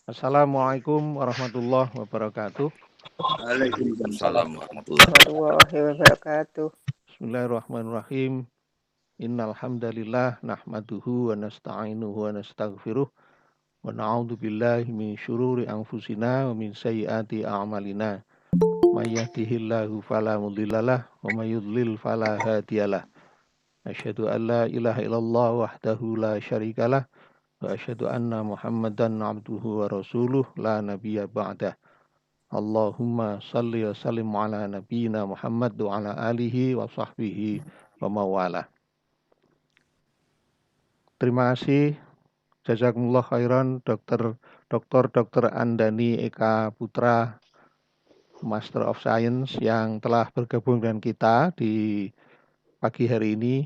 Assalamualaikum warahmatullahi wabarakatuh. Waalaikumsalam warahmatullahi Warahmatullahi wabarakatuh. Bismillahirrahmanirrahim. Innal hamdalillah nahmaduhu wa nasta'inuhu wa nastaghfiruh wa na'udzu billahi min syururi anfusina wa min sayyiati a'malina. May yahdihillahu fala mudhillalah wa may yudlil fala hadiyalah. Asyhadu an la ilaha illallah wahdahu la syarikalah wa asyhadu anna Muhammadan abduhu wa rasuluh la nabiyya ba'dah. Allahumma salli wa sallim ala nabiyyina Muhammad wa ala alihi wa sahbihi wa mawala. Terima kasih jazakumullah khairan Dr. Andani Eka Putra Master of Science yang telah bergabung dengan kita di pagi hari ini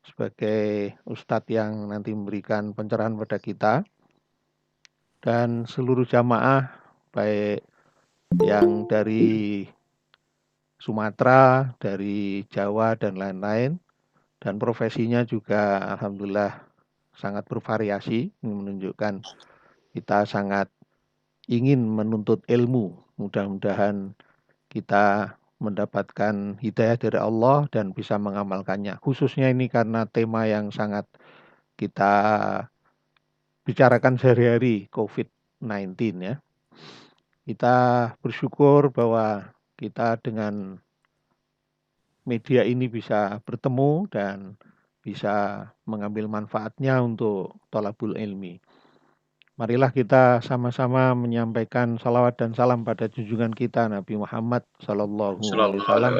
sebagai Ustadz yang nanti memberikan pencerahan pada kita, dan seluruh jamaah baik yang dari Sumatera, dari Jawa dan lain-lain, dan profesinya juga alhamdulillah sangat bervariasi, menunjukkan kita sangat ingin menuntut ilmu. Mudah-mudahan kita mendapatkan hidayah dari Allah dan bisa mengamalkannya. Khususnya ini karena tema yang sangat kita bicarakan sehari-hari, COVID-19 ya. Kita bersyukur bahwa kita dengan media ini bisa bertemu dan bisa mengambil manfaatnya untuk thalabul ilmi. Marilah kita sama-sama menyampaikan salawat dan salam pada junjungan kita Nabi Muhammad Sallallahu Alaihi Wasallam,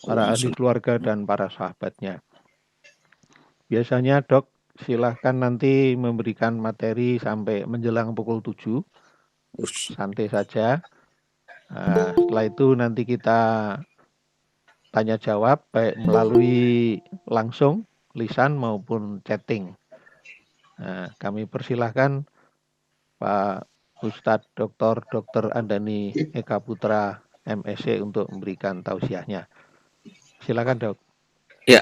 para ahli keluarga dan para sahabatnya. Biasanya Dok, silahkan nanti memberikan materi sampai menjelang pukul 7. Santai saja. Setelah itu nanti kita tanya jawab baik melalui langsung lisan maupun chatting. Kami persilahkan Pak Ustadz Dr. Andani Eka Putra MSc untuk memberikan tausiahnya. Silakan Dok. Ya,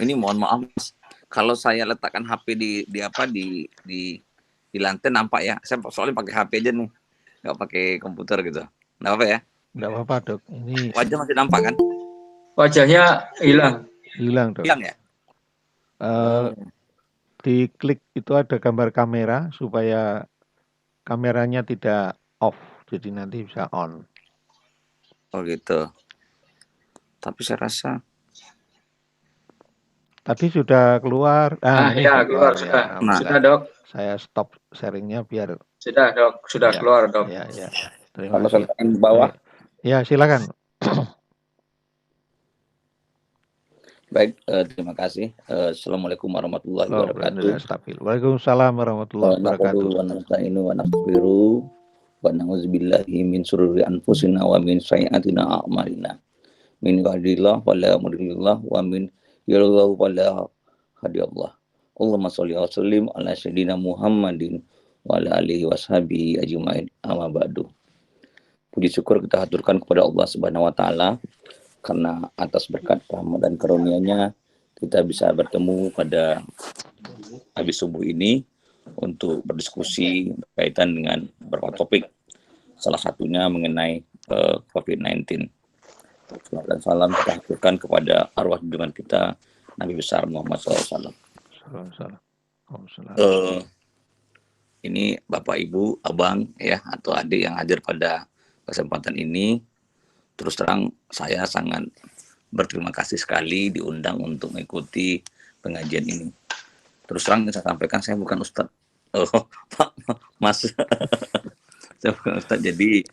ini mohon maaf Mas. Kalau saya letakkan HP di lantai nampak ya. Saya soalnya pakai HP aja nih, nggak pakai komputer gitu. Nggak apa ya? Nggak apa-apa Dok. Ini wajah masih nampak kan? Wajahnya hilang. Hilang Dok. Hilang ya? Diklik itu ada gambar kamera supaya kameranya tidak off, jadi nanti bisa on. Oh gitu. Tapi saya rasa tadi sudah keluar. Ini ya keluar sudah. Ya. Sudah Dok. Saya stop sharingnya biar. Sudah Dok, sudah ya, keluar Dok. Ya. Terima kasih. Kalau di bawah. Ya silakan. Baik, terima kasih. Assalamualaikum warahmatullahi wabarakatuh. Waalaikumsalam warahmatullahi wabarakatuh. Wa nasta'inu wa nastaghfiru wa na'udzubillahi min syururi anfusina wa min sayyi'ati a'malina. Min yahdihillahu fala mudilla lahu wa min yudlil fala hadiyalah. Allahumma sholli wa sallim ala sayyidina Muhammadin wa ala alihi washabihi ajmain. Amma ba'du. Puji syukur kita haturkan kepada Allah Subhanahu wa taala karena atas berkat rahmat dan karunia-Nya kita bisa bertemu pada habis subuh ini untuk berdiskusi berkaitan dengan beberapa topik, salah satunya mengenai COVID-19. Salam dan salam kita haturkan kepada arwah junjungan kita Nabi besar Muhammad SAW. Ini Bapak Ibu, Abang ya atau adik yang hadir pada kesempatan ini. Terus terang saya sangat berterima kasih sekali diundang untuk mengikuti pengajian ini. Terus terang saya sampaikan saya bukan Ustadz, Pak Mas, saya bukan Ustadz. Jadi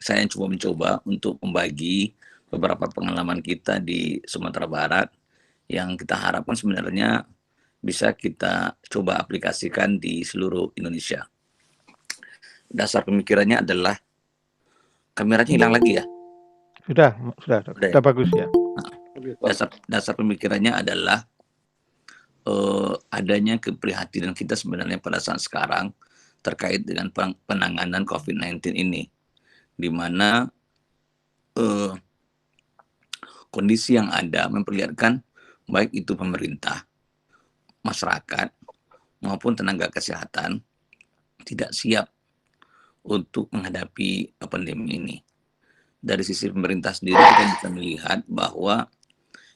saya cuma mencoba untuk membagi beberapa pengalaman kita di Sumatera Barat yang kita harapkan sebenarnya bisa kita coba aplikasikan di seluruh Indonesia. Dasar pemikirannya adalah kameranya hilang lagi ya? Sudah bagus ya. Dasar pemikirannya adalah adanya keprihatinan kita sebenarnya pada saat sekarang terkait dengan penanganan COVID-19 ini, di mana kondisi yang ada memperlihatkan baik itu pemerintah, masyarakat maupun tenaga kesehatan tidak siap untuk menghadapi pandemi ini. Dari sisi pemerintah sendiri kita bisa melihat bahwa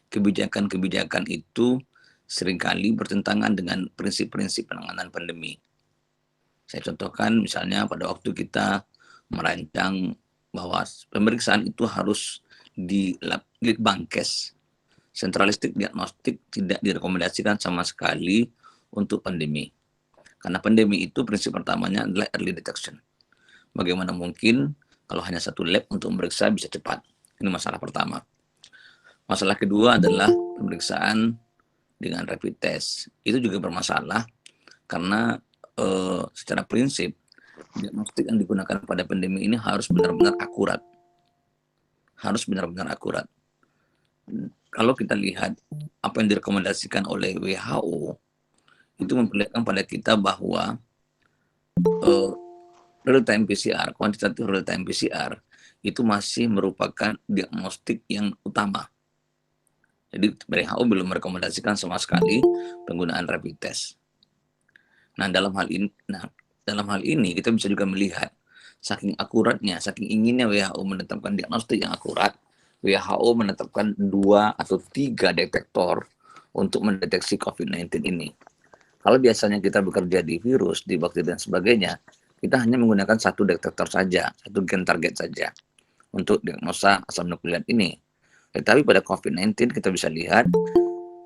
kebijakan-kebijakan itu seringkali bertentangan dengan prinsip-prinsip penanganan pandemi. Saya contohkan misalnya pada waktu kita merancang bahwa pemeriksaan itu harus di Litbangkes. Sentralistik diagnostik tidak direkomendasikan sama sekali untuk pandemi. Karena pandemi itu prinsip pertamanya adalah early detection. Bagaimana mungkin kalau hanya satu lab untuk memeriksa bisa cepat? Ini masalah pertama. Masalah kedua adalah pemeriksaan dengan rapid test. Itu juga bermasalah karena secara prinsip diagnostik yang digunakan pada pandemi ini harus benar-benar akurat. Harus benar-benar akurat. Kalau kita lihat apa yang direkomendasikan oleh WHO, itu memperlihatkan pada kita bahwa real time PCR, kuantitatif real time PCR, itu masih merupakan diagnostik yang utama. Jadi WHO belum merekomendasikan sama sekali penggunaan rapid test. Nah, dalam hal ini kita bisa juga melihat saking akuratnya, saking inginnya WHO menetapkan diagnostik yang akurat, WHO menetapkan 2 atau 3 detektor untuk mendeteksi COVID-19 ini. Kalau biasanya kita bekerja di virus, di bakteri dan sebagainya, kita hanya menggunakan satu detektor saja, satu gen target saja untuk diagnosa asam nukleat ini. Tetapi pada COVID-19 kita bisa lihat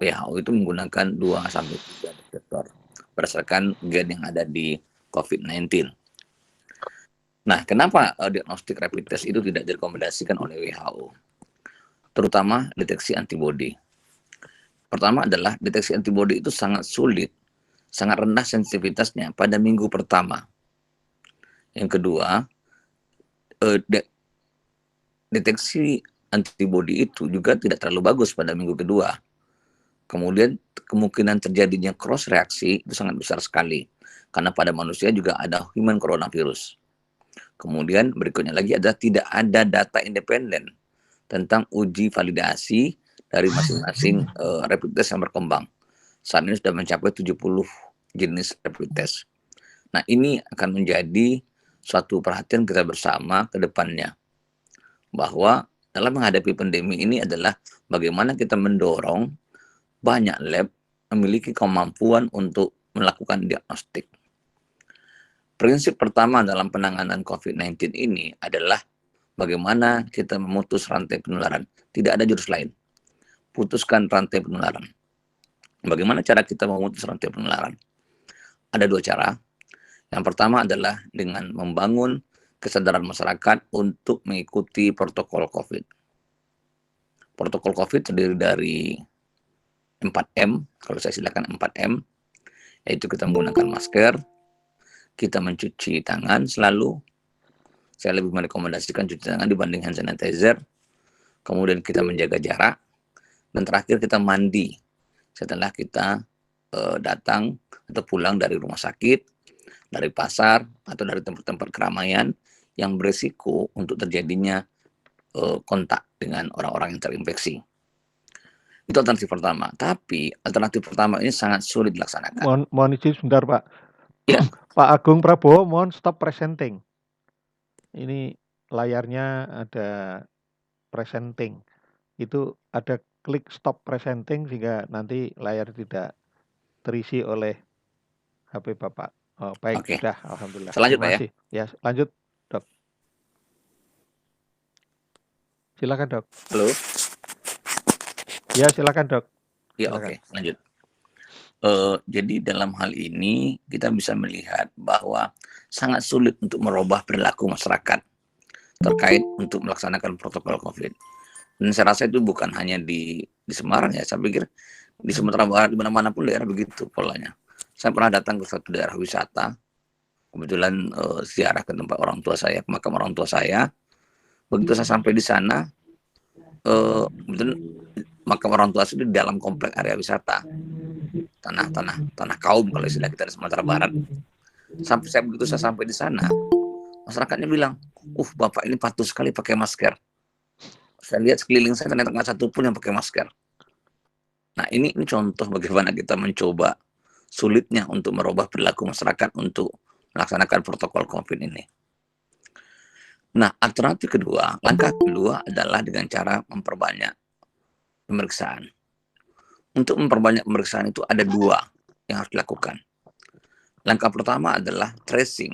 WHO itu menggunakan 2-3 detektor berdasarkan gen yang ada di COVID-19. Nah, kenapa diagnostik rapid test itu tidak direkomendasikan oleh WHO? Terutama deteksi antibodi. Pertama adalah deteksi antibodi itu sangat sulit, sangat rendah sensitivitasnya pada minggu pertama. Yang kedua, deteksi antibodi itu juga tidak terlalu bagus pada minggu kedua. Kemudian kemungkinan terjadinya cross reaksi itu sangat besar sekali karena pada manusia juga ada human coronavirus. Kemudian berikutnya lagi adalah tidak ada data independen tentang uji validasi dari masing-masing rapid test yang berkembang. Saat ini sudah mencapai 70 jenis rapid test. Nah, ini akan menjadi suatu perhatian kita bersama ke depannya bahwa dalam menghadapi pandemi ini adalah bagaimana kita mendorong banyak lab memiliki kemampuan untuk melakukan diagnostik. Prinsip pertama dalam penanganan COVID-19 ini adalah bagaimana kita memutus rantai penularan. Tidak ada jurus lain. Putuskan rantai penularan. Bagaimana cara kita memutus rantai penularan? Ada 2 cara. Yang pertama adalah dengan membangun kesadaran masyarakat untuk mengikuti protokol COVID. Protokol COVID terdiri dari 4M, kalau saya silakan 4M, yaitu kita menggunakan masker, kita mencuci tangan selalu, saya lebih merekomendasikan cuci tangan dibanding hand sanitizer, kemudian kita menjaga jarak, dan terakhir kita mandi setelah kita datang atau pulang dari rumah sakit, dari pasar, atau dari tempat-tempat keramaian yang berisiko untuk terjadinya kontak dengan orang-orang yang terinfeksi. Itu alternatif pertama. Tapi alternatif pertama ini sangat sulit dilaksanakan. Mohon izin sebentar, Pak. Ya. Pak Agung Prabowo, mohon stop presenting. Ini layarnya ada presenting. Itu ada klik stop presenting sehingga nanti layar tidak terisi oleh HP Bapak. Oh, baik, Oke. sudah. Alhamdulillah. Selanjut, Terima Pak, ya. kasih. Ya, lanjut, Dok. Silakan, Dok. Halo. Ya, silakan, Dok. Ya, Silakan. oke. Lanjut. Jadi dalam hal ini kita bisa melihat bahwa sangat sulit untuk merubah perilaku masyarakat terkait untuk melaksanakan protokol COVID. Dan saya rasa itu bukan hanya di Semarang ya, saya pikir di Sumatera Barat, di mana-mana pun daerah begitu polanya. Saya pernah datang ke suatu daerah wisata, kebetulan ziarah ke tempat orang tua saya, ke makam orang tua saya. Begitu saya sampai di sana, kebetulan makam orang tua saya di dalam komplek area wisata, tanah kaum kalau istilah kita di Sumatera Barat. Sampai saya sampai di sana, masyarakatnya bilang, bapak ini patuh sekali pakai masker. Saya lihat sekeliling saya ternyata nggak satu pun yang pakai masker. Nah, ini contoh bagaimana kita mencoba sulitnya untuk merubah perilaku masyarakat untuk melaksanakan protokol COVID ini. Nah, alternatif kedua, langkah kedua adalah dengan cara memperbanyak pemeriksaan. Untuk memperbanyak pemeriksaan itu ada dua yang harus dilakukan. Langkah pertama adalah tracing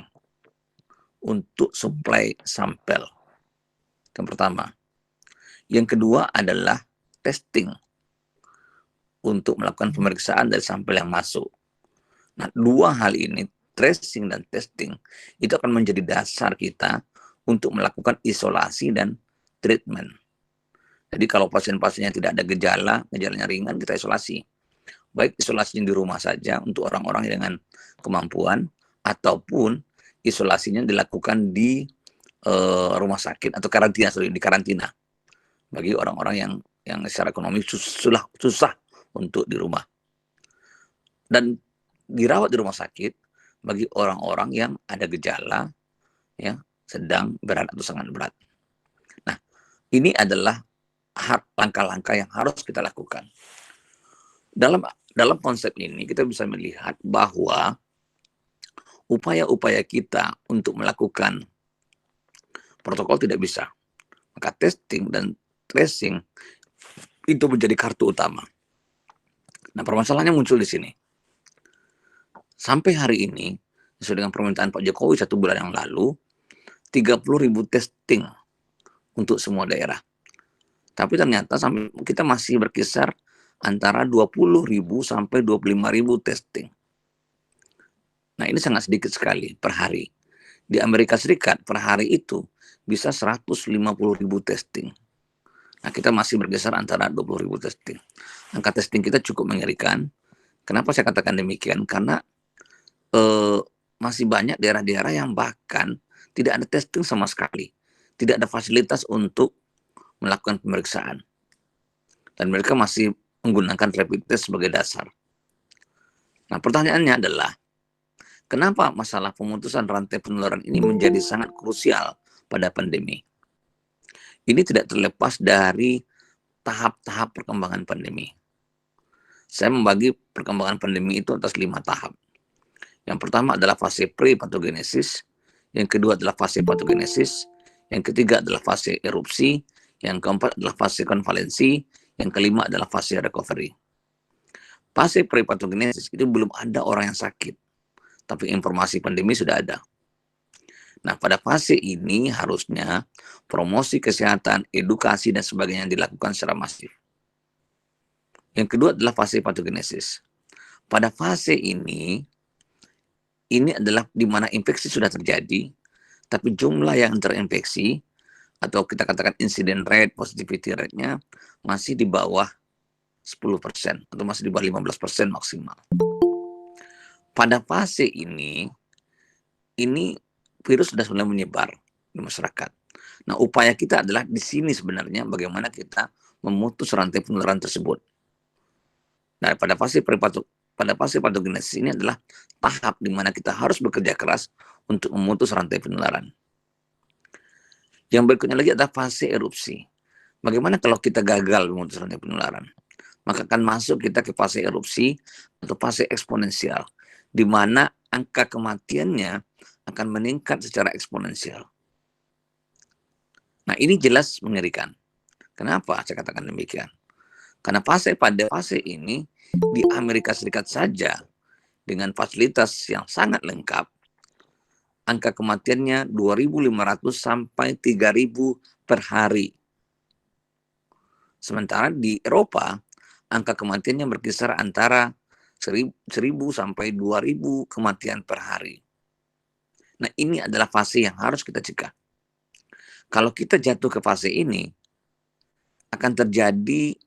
untuk suplai sampel. Yang pertama. Yang kedua adalah testing untuk melakukan pemeriksaan dari sampel yang masuk. Nah, dua hal ini, tracing dan testing, itu akan menjadi dasar kita untuk melakukan isolasi dan treatment. Jadi kalau pasien-pasiennya tidak ada gejalanya ringan, kita isolasi. Baik isolasinya di rumah saja untuk orang-orang dengan kemampuan, ataupun isolasinya dilakukan di rumah sakit atau di karantina. Bagi orang-orang yang secara ekonomi susah untuk di rumah. Dan dirawat di rumah sakit bagi orang-orang yang ada gejala, ya, sedang, berat, atau sangat berat. Nah, ini adalah langkah-langkah yang harus kita lakukan. Dalam konsep ini kita bisa melihat bahwa upaya-upaya kita untuk melakukan protokol tidak bisa. Maka testing dan tracing itu menjadi kartu utama. Nah, permasalahannya muncul di sini. Sampai hari ini, sesuai dengan permintaan Pak Jokowi 1 bulan yang lalu, 30.000 testing untuk semua daerah. Tapi ternyata kita masih berkisar antara 20.000 sampai 25.000 testing. Nah, ini sangat sedikit sekali per hari. Di Amerika Serikat per hari itu bisa 150.000 testing. Nah, kita masih bergeser antara 20.000 testing. Angka testing kita cukup mengerikan. Kenapa saya katakan demikian? Karena masih banyak daerah-daerah yang bahkan tidak ada testing sama sekali. Tidak ada fasilitas untuk melakukan pemeriksaan. Dan mereka masih menggunakan rapid test sebagai dasar. Nah, pertanyaannya adalah, kenapa masalah pemutusan rantai penularan ini menjadi sangat krusial pada pandemi? Ini tidak terlepas dari tahap-tahap perkembangan pandemi. Saya membagi perkembangan pandemi itu atas 5 tahap. Yang pertama adalah fase pre-patogenesis, yang kedua adalah fase patogenesis, yang ketiga adalah fase erupsi, yang keempat adalah fase konvalensi, yang kelima adalah fase recovery. Fase pre-patogenesis itu belum ada orang yang sakit, tapi informasi pandemi sudah ada. Nah, pada fase ini harusnya promosi kesehatan, edukasi, dan sebagainya dilakukan secara masif. Yang kedua adalah fase patogenesis. Pada fase ini adalah di mana infeksi sudah terjadi, tapi jumlah yang terinfeksi, atau kita katakan incident rate, positivity rate-nya, masih di bawah 10%, atau masih di bawah 15% maksimal. Pada fase ini virus sudah mulai menyebar di masyarakat. Nah, upaya kita adalah di sini sebenarnya bagaimana kita memutus rantai penularan tersebut. Nah, pada fase patogenesis ini adalah tahap di mana kita harus bekerja keras untuk memutus rantai penularan. Yang berikutnya lagi adalah fase erupsi. Bagaimana kalau kita gagal memutus rantai penularan? Maka akan masuk kita ke fase erupsi atau fase eksponensial, di mana angka kematiannya akan meningkat secara eksponensial. Nah, ini jelas mengerikan. Kenapa saya katakan demikian? Karena pada fase ini di Amerika Serikat saja dengan fasilitas yang sangat lengkap, angka kematiannya 2.500 sampai 3.000 per hari. Sementara di Eropa, angka kematiannya berkisar antara 1.000 sampai 2.000 kematian per hari. Nah, ini adalah fase yang harus kita cegah. Kalau kita jatuh ke fase ini, akan terjadi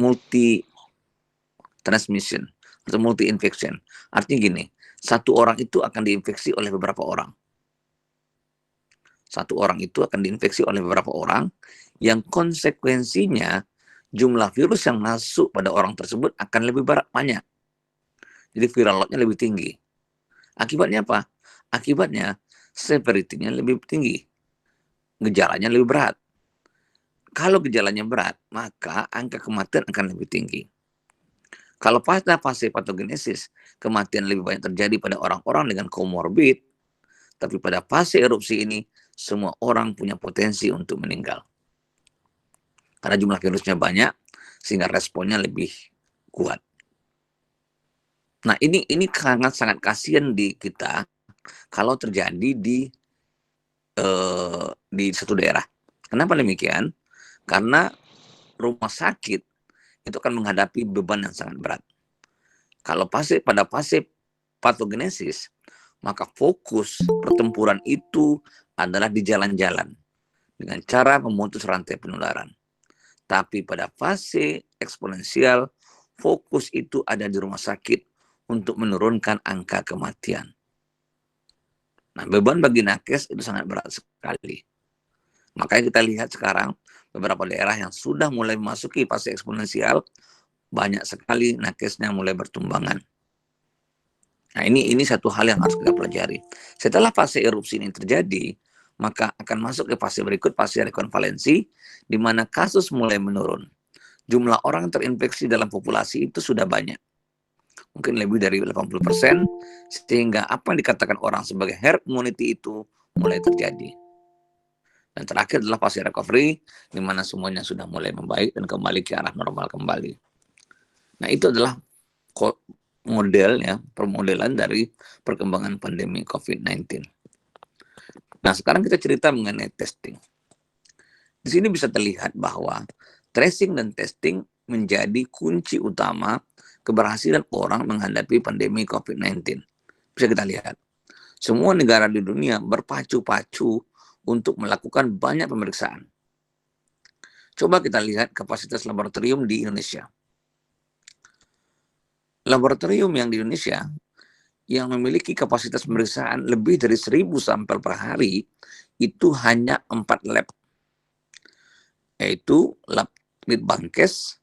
multi transmission atau multi infection. Artinya gini, satu orang itu akan diinfeksi oleh beberapa orang. Satu orang itu akan diinfeksi oleh beberapa orang, yang konsekuensinya jumlah virus yang masuk pada orang tersebut akan lebih banyak. Jadi viral load-nya lebih tinggi. Akibatnya apa? Akibatnya severity-nya lebih tinggi. Gejalanya lebih berat. Kalau gejalanya berat, maka angka kematian akan lebih tinggi. Kalau pada fase patogenesis, kematian lebih banyak terjadi pada orang-orang dengan komorbid, tapi pada fase erupsi ini, semua orang punya potensi untuk meninggal. Karena jumlah virusnya banyak, sehingga responnya lebih kuat. Nah, ini sangat kasihan di kita kalau terjadi di satu daerah. Kenapa demikian? Karena rumah sakit itu akan menghadapi beban yang sangat berat. Kalau pada fase patogenesis, maka fokus pertempuran itu adalah di jalan-jalan dengan cara memutus rantai penularan. Tapi pada fase eksponensial, fokus itu ada di rumah sakit untuk menurunkan angka kematian. Nah, beban bagi nakes itu sangat berat sekali. Makanya kita lihat sekarang beberapa daerah yang sudah mulai memasuki fase eksponensial, banyak sekali nakesnya mulai bertumbangan. Nah, ini satu hal yang harus kita pelajari. Setelah fase erupsi ini terjadi, maka akan masuk ke fase berikut, fase rekonvalensi, di mana kasus mulai menurun. Jumlah orang terinfeksi dalam populasi itu sudah banyak. Mungkin lebih dari 80%, sehingga apa yang dikatakan orang sebagai herd immunity itu mulai terjadi. Dan terakhir adalah fase recovery, di mana semuanya sudah mulai membaik dan kembali ke arah normal kembali. Nah, itu adalah model ya, permodelan dari perkembangan pandemi COVID-19. Nah, sekarang kita cerita mengenai testing. Di sini bisa terlihat bahwa tracing dan testing menjadi kunci utama keberhasilan orang menghadapi pandemi COVID-19. Bisa kita lihat, semua negara di dunia berpacu-pacu untuk melakukan banyak pemeriksaan. Coba kita lihat kapasitas laboratorium di Indonesia. Laboratorium yang di Indonesia yang memiliki kapasitas pemeriksaan lebih dari 1.000 sampel per hari itu hanya 4 lab, yaitu lab Litbangkes,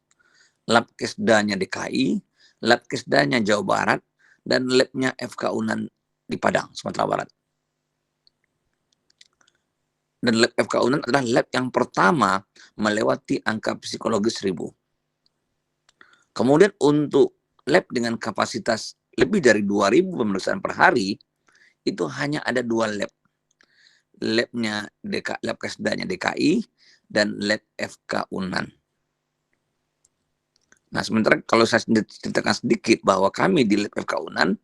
lab Kesdanya DKI, lab Kesdanya Jawa Barat, dan labnya FK Unan di Padang, Sumatera Barat. Dan lab FK Unan adalah lab yang pertama melewati angka psikologis 1.000. Kemudian untuk lab dengan kapasitas lebih dari 2.000 pemeriksaan per hari, itu hanya ada 2 lab. Labnya lab Kesdanya DKI dan lab FK Unan. Nah, sementara kalau saya ceritakan sedikit bahwa kami di lab FK Unan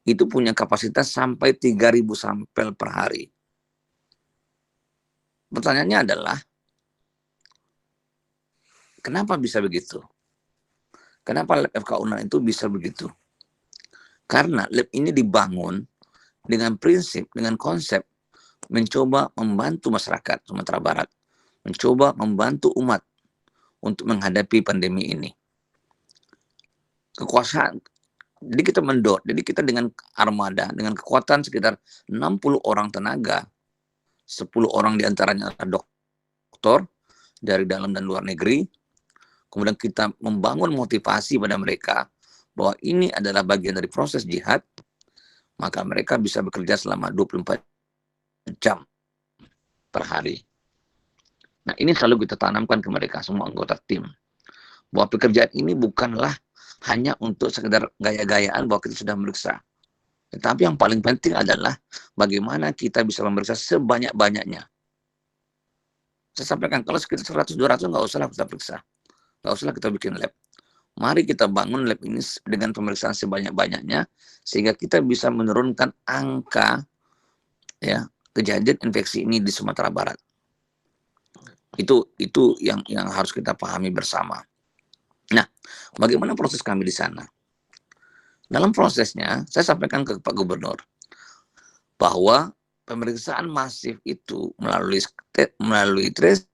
itu punya kapasitas sampai 3.000 sampel per hari. Pertanyaannya adalah, kenapa bisa begitu? Kenapa lab FK Unan itu bisa begitu? Karena lab ini dibangun dengan prinsip, dengan konsep mencoba membantu masyarakat Sumatera Barat, mencoba membantu umat untuk menghadapi pandemi ini. Kekuasaan, jadi kita dengan armada, dengan kekuatan sekitar 60 orang tenaga, 10 orang diantaranya adalah dokter dari dalam dan luar negeri. Kemudian kita membangun motivasi pada mereka bahwa ini adalah bagian dari proses jihad, maka mereka bisa bekerja selama 24 jam per hari. Nah, ini selalu kita tanamkan ke mereka, semua anggota tim, bahwa pekerjaan ini bukanlah hanya untuk sekedar gaya-gayaan bahwa kita sudah memeriksa. Tetapi yang paling penting adalah bagaimana kita bisa memeriksa sebanyak-banyaknya. Saya sampaikan, kalau sekitar 100-200 nggak usahlah kita periksa. Nggak usahlah kita bikin lab. Mari kita bangun lab ini dengan pemeriksaan sebanyak-banyaknya, sehingga kita bisa menurunkan angka ya kejadian infeksi ini di Sumatera Barat. Itu yang harus kita pahami bersama. Nah, bagaimana proses kami di sana? Dalam prosesnya, saya sampaikan ke Pak Gubernur bahwa pemeriksaan masif itu melalui tracing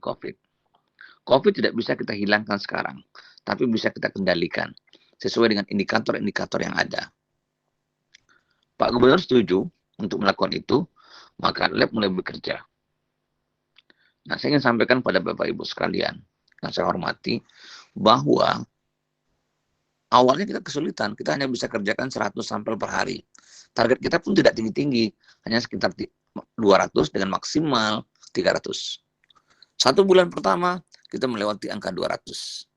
COVID. COVID tidak bisa kita hilangkan sekarang, tapi bisa kita kendalikan sesuai dengan indikator-indikator yang ada. Pak Gubernur setuju untuk melakukan itu, maka lab mulai bekerja. Nah, saya ingin sampaikan pada Bapak Ibu sekalian yang saya hormati, bahwa awalnya kita kesulitan, kita hanya bisa kerjakan 100 sampel per hari. Target kita pun tidak tinggi-tinggi, hanya sekitar 200 dengan maksimal 300. 1 bulan pertama kita melewati angka 200.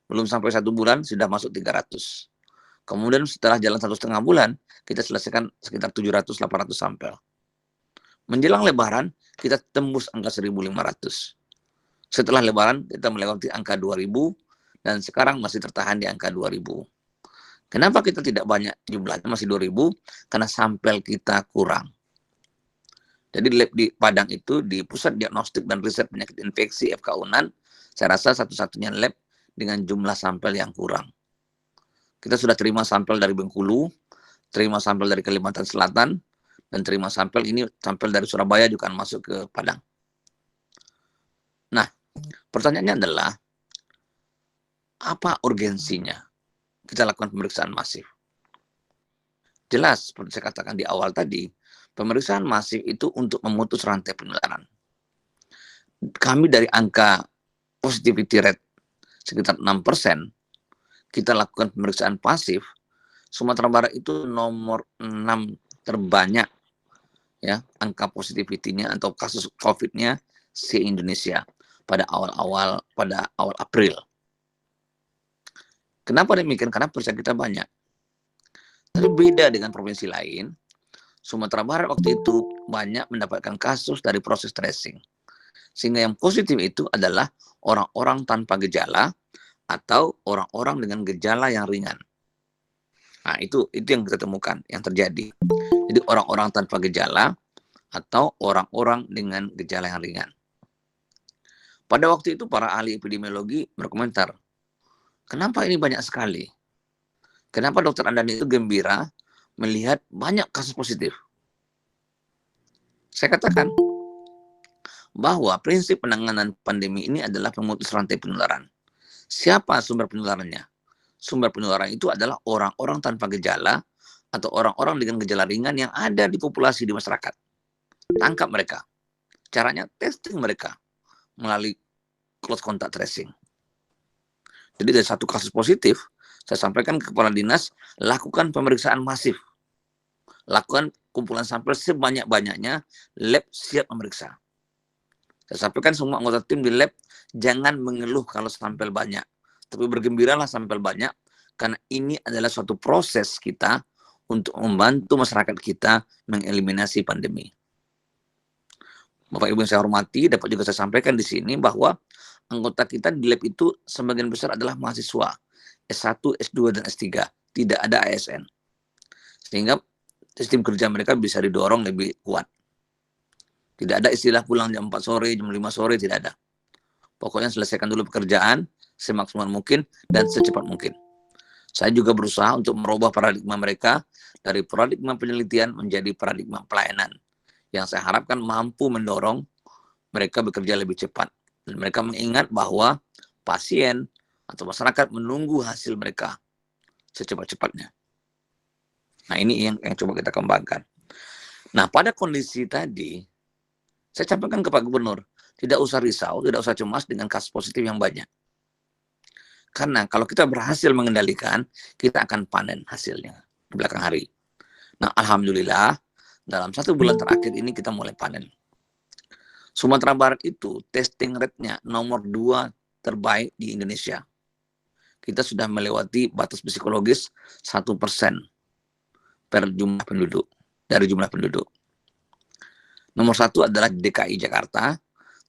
Belum sampai 1 bulan sudah masuk 300. Kemudian setelah jalan 1,5 bulan, kita selesaikan sekitar 700-800 sampel. Menjelang Lebaran, kita tembus angka 1.500. Setelah Lebaran, kita melewati angka 2.000, dan sekarang masih tertahan di angka 2.000. Kenapa kita tidak banyak jumlahnya, masih 2.000? Karena sampel kita kurang. Jadi lab di Padang itu, di Pusat Diagnostik dan Riset Penyakit Infeksi FK Unan, saya rasa satu-satunya lab dengan jumlah sampel yang kurang. Kita sudah terima sampel dari Bengkulu, terima sampel dari Kalimantan Selatan, dan terima sampel dari Surabaya juga akan masuk ke Padang. Nah, pertanyaannya adalah, apa urgensinya kita lakukan pemeriksaan masif? Jelas, seperti saya katakan di awal tadi, pemeriksaan masif itu untuk memutus rantai penularan. Kami dari angka positivity rate sekitar 6%, kita lakukan pemeriksaan pasif. Sumatera Barat itu nomor 6 terbanyak ya angka positivity-nya atau kasus COVID-nya se-Indonesia pada awal April. Kenapa demikian? Karena persen kita banyak. Tapi beda dengan provinsi lain, Sumatera Barat waktu itu banyak mendapatkan kasus dari proses tracing. Sehingga yang positif itu adalah orang-orang tanpa gejala atau orang-orang dengan gejala yang ringan. Nah, itu yang kita temukan, yang terjadi. Jadi orang-orang tanpa gejala atau orang-orang dengan gejala yang ringan. Pada waktu itu para ahli epidemiologi berkomentar, kenapa ini banyak sekali? Kenapa Dokter Andani itu gembira melihat banyak kasus positif? Saya katakan bahwa prinsip penanganan pandemi ini adalah pemutus rantai penularan. Siapa sumber penularannya? Sumber penularan itu adalah orang-orang tanpa gejala atau orang-orang dengan gejala ringan yang ada di populasi di masyarakat. Tangkap mereka. Caranya testing mereka melalui close contact tracing. Jadi dari satu kasus positif, saya sampaikan ke kepala dinas, lakukan pemeriksaan masif. Lakukan kumpulan sampel sebanyak-banyaknya, lab siap memeriksa. Saya sampaikan semua anggota tim di lab, jangan mengeluh kalau sampel banyak. Tapi bergembiralah sampel banyak, karena ini adalah suatu proses kita untuk membantu masyarakat kita mengeliminasi pandemi. Bapak Ibu yang saya hormati, dapat juga saya sampaikan di sini bahwa anggota kita di lab itu sebagian besar adalah mahasiswa S1, S2, dan S3. Tidak ada ASN. Sehingga sistem kerja mereka bisa didorong lebih kuat. Tidak ada istilah pulang jam 4 sore, jam 5 sore, tidak ada. Pokoknya selesaikan dulu pekerjaan semaksimal mungkin dan secepat mungkin. Saya juga berusaha untuk merubah paradigma mereka dari paradigma penelitian menjadi paradigma pelayanan. Yang saya harapkan mampu mendorong mereka bekerja lebih cepat. Dan mereka mengingat bahwa pasien atau masyarakat menunggu hasil mereka secepat-cepatnya. Nah, ini yang coba kita kembangkan. Nah, pada kondisi tadi, saya sampaikan ke Pak Gubernur, tidak usah risau, tidak usah cemas dengan kasus positif yang banyak. Karena kalau kita berhasil mengendalikan, kita akan panen hasilnya di belakang hari. Nah, alhamdulillah, dalam 1 bulan terakhir ini kita mulai panen. Sumatera Barat itu testing rate-nya nomor 2 terbaik di Indonesia. Kita sudah melewati batas psikologis 1% per jumlah penduduk, dari jumlah penduduk. Nomor 1 adalah DKI Jakarta,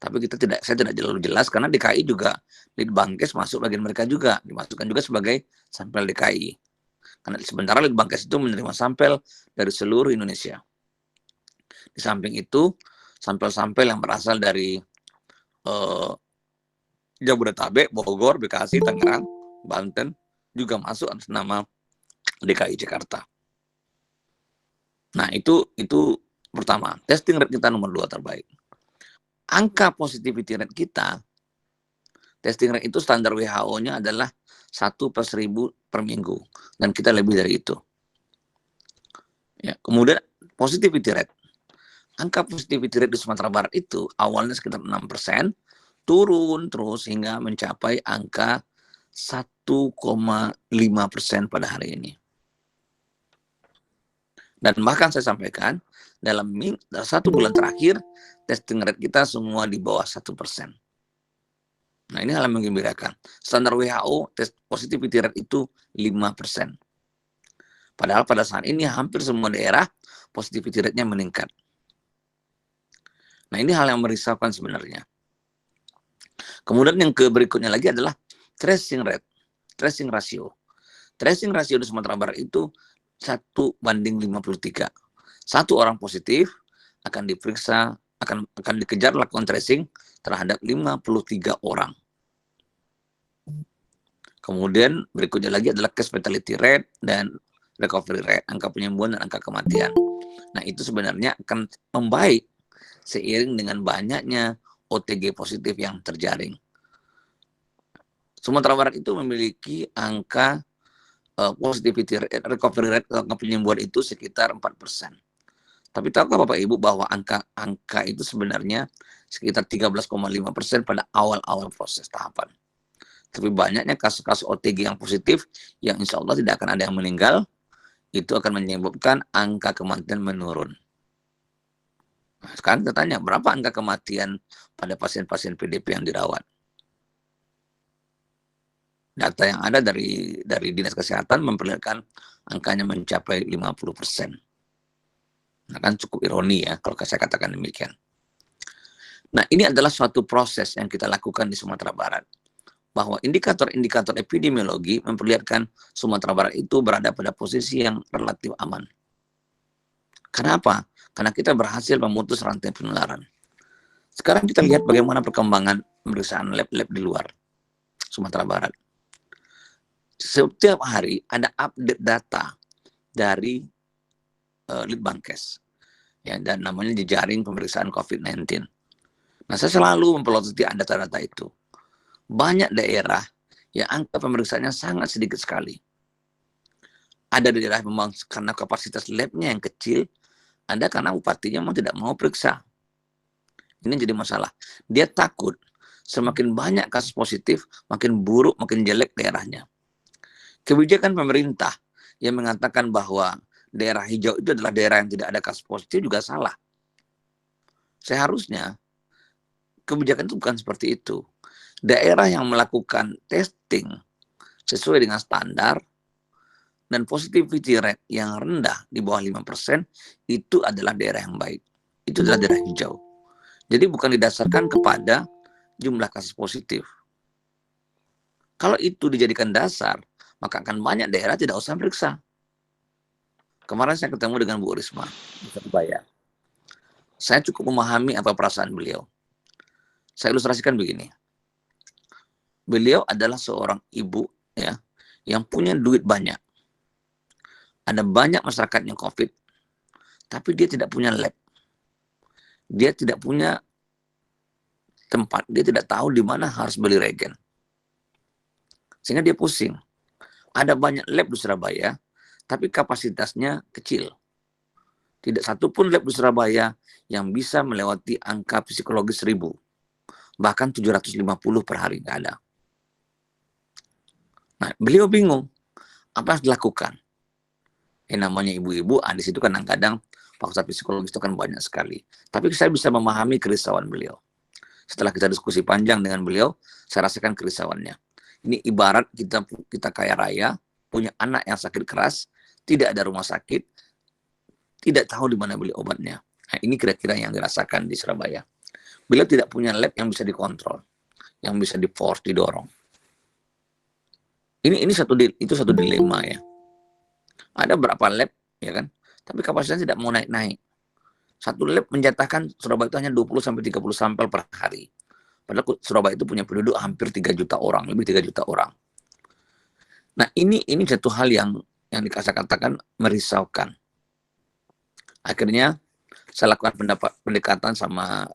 tapi saya tidak terlalu jelas karena DKI juga Litbangkes masuk bagian mereka juga, dimasukkan juga sebagai sampel DKI. Karena sementara Litbangkes itu menerima sampel dari seluruh Indonesia. Di samping itu, sampel-sampel yang berasal dari Jabodetabek, Bogor, Bekasi, Tangerang, Banten juga masuk atas nama DKI Jakarta. Nah, itu pertama, testing rate kita nomor 2 terbaik. Angka positivity rate kita, testing rate itu standar WHO-nya adalah 1/1000 per minggu, dan kita lebih dari itu. Ya, kemudian positivity rate. Angka positivity rate di Sumatera Barat itu awalnya sekitar 6%, turun terus hingga mencapai angka 1,5% pada hari ini. Dan bahkan saya sampaikan, dalam 1 bulan terakhir, testing rate kita semua di bawah 1%. Nah, ini hal yang menggembirakan. Standar WHO tes positivity rate itu 5%. Padahal pada saat ini hampir semua daerah positivity rate-nya meningkat. Nah, ini hal yang merisaukan sebenarnya. Kemudian yang berikutnya lagi adalah tracing rate, tracing ratio. Tracing ratio di Sumatera Barat itu 1:53. Satu orang positif akan diperiksa, akan dikejar lakukan tracing terhadap 53 orang. Kemudian berikutnya lagi adalah case fatality rate dan recovery rate, angka penyembuhan dan angka kematian. Nah, itu sebenarnya akan membaik seiring dengan banyaknya OTG positif yang terjaring. Sumatera Barat itu memiliki angka positivity rate, recovery rate, angka penyembuhan itu sekitar 4%. Tapi tahukah Bapak Ibu bahwa angka itu sebenarnya sekitar 13,5% pada awal-awal proses tahapan. Tapi banyaknya kasus-kasus OTG yang positif, yang insya Allah tidak akan ada yang meninggal, itu akan menyebabkan angka kematian menurun. Nah, sekarang kita tanya, berapa angka kematian pada pasien-pasien PDP yang dirawat? Data yang ada dari Dinas Kesehatan memperlihatkan angkanya mencapai 50%. Nah, kan cukup ironi ya kalau saya katakan demikian. Nah, ini adalah suatu proses yang kita lakukan di Sumatera Barat. Bahwa indikator-indikator epidemiologi memperlihatkan Sumatera Barat itu berada pada posisi yang relatif aman. Kenapa? Karena kita berhasil memutus rantai penularan. Sekarang kita lihat bagaimana perkembangan pemeriksaan lab-lab di luar Sumatera Barat. Setiap hari ada update data dari Litbangkes, ya, dan namanya jejaring pemeriksaan COVID-19. Nah, saya selalu mempelototi data-data itu. Banyak daerah yang angka pemeriksaannya sangat sedikit sekali. Ada daerah memang karena kapasitas labnya yang kecil, ada karena bupatinya memang tidak mau periksa. Ini jadi masalah. Dia takut semakin banyak kasus positif, makin buruk, makin jelek daerahnya. Kebijakan pemerintah yang mengatakan bahwa daerah hijau itu adalah daerah yang tidak ada kasus positif juga salah. Seharusnya kebijakan itu bukan seperti itu. Daerah yang melakukan testing sesuai dengan standar dan positivity rate yang rendah di bawah 5% itu adalah daerah yang baik. Itu adalah daerah hijau. Jadi bukan didasarkan kepada jumlah kasus positif. Kalau itu dijadikan dasar, maka akan banyak daerah tidak usah periksa. Kemarin saya ketemu dengan Bu Risma di Surabaya. Saya cukup memahami apa perasaan beliau. Saya ilustrasikan begini. Beliau adalah seorang ibu ya yang punya duit banyak. Ada banyak masyarakat yang COVID, tapi dia tidak punya lab. Dia tidak punya tempat, dia tidak tahu di mana harus beli reagen. Sehingga dia pusing. Ada banyak lab di Surabaya, tapi kapasitasnya kecil. Tidak satu pun lab di Surabaya yang bisa melewati angka psikologis 1000. Bahkan 750 per hari, nggak ada. Nah, beliau bingung. Apa yang harus dilakukan? Namanya ibu-ibu, di situ kadang-kadang faktor psikologis itu kan banyak sekali. Tapi saya bisa memahami kerisauan beliau. Setelah kita diskusi panjang dengan beliau, saya rasakan kerisauannya. Ini ibarat kita kaya raya, punya anak yang sakit keras, tidak ada rumah sakit, tidak tahu di mana beli obatnya. Nah, ini kira-kira yang dirasakan di Surabaya. Beliau tidak punya lab yang bisa dikontrol, yang bisa di-force, didorong. Itu satu dilema ya. Ada berapa lab, ya kan? Tapi kapasitasnya tidak mau naik-naik. Satu lab menjatahkan Surabaya itu hanya 20-30 sampel per hari. Padahal Surabaya itu punya penduduk hampir 3 juta orang, lebih 3 juta orang. Nah, ini satu hal yang dikatakan merisaukan. Akhirnya saya lakukan pendekatan sama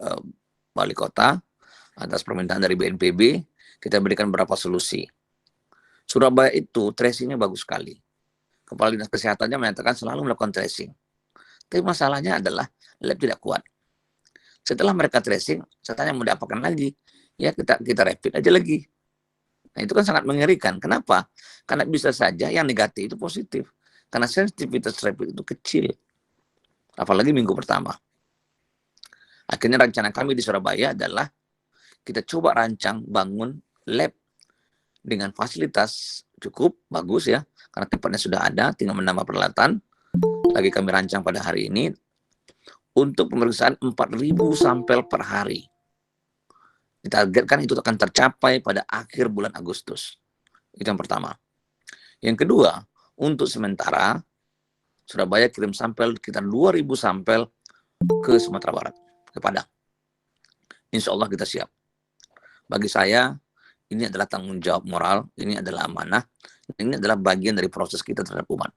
wali kota atas permintaan dari BNPB, kita berikan beberapa solusi. Surabaya itu tracingnya bagus sekali. Kepala Dinas Kesehatannya menyatakan selalu melakukan tracing. Tapi masalahnya adalah lab tidak kuat. Setelah mereka tracing, saya tanya mau diapakan lagi? Ya kita rapid aja lagi. Nah, itu kan sangat mengerikan. Kenapa? Karena bisa saja yang negatif itu positif. Karena sensitivitas rapid itu kecil. Apalagi minggu pertama. Akhirnya rencana kami di Surabaya adalah kita coba rancang bangun lab dengan fasilitas cukup bagus ya, karena tempatnya sudah ada, tinggal menambah peralatan. Lagi kami rancang pada hari ini untuk pemeriksaan 4.000 sampel per hari. Ditargetkan itu akan tercapai pada akhir bulan Agustus. Itu yang pertama. Yang kedua, untuk sementara Surabaya kirim sampel sekitar 2.000 sampel ke Sumatera Barat, ke Padang. Insya Allah kita siap. Bagi saya, ini adalah tanggung jawab moral, ini adalah amanah, ini adalah bagian dari proses kita terhadap umat.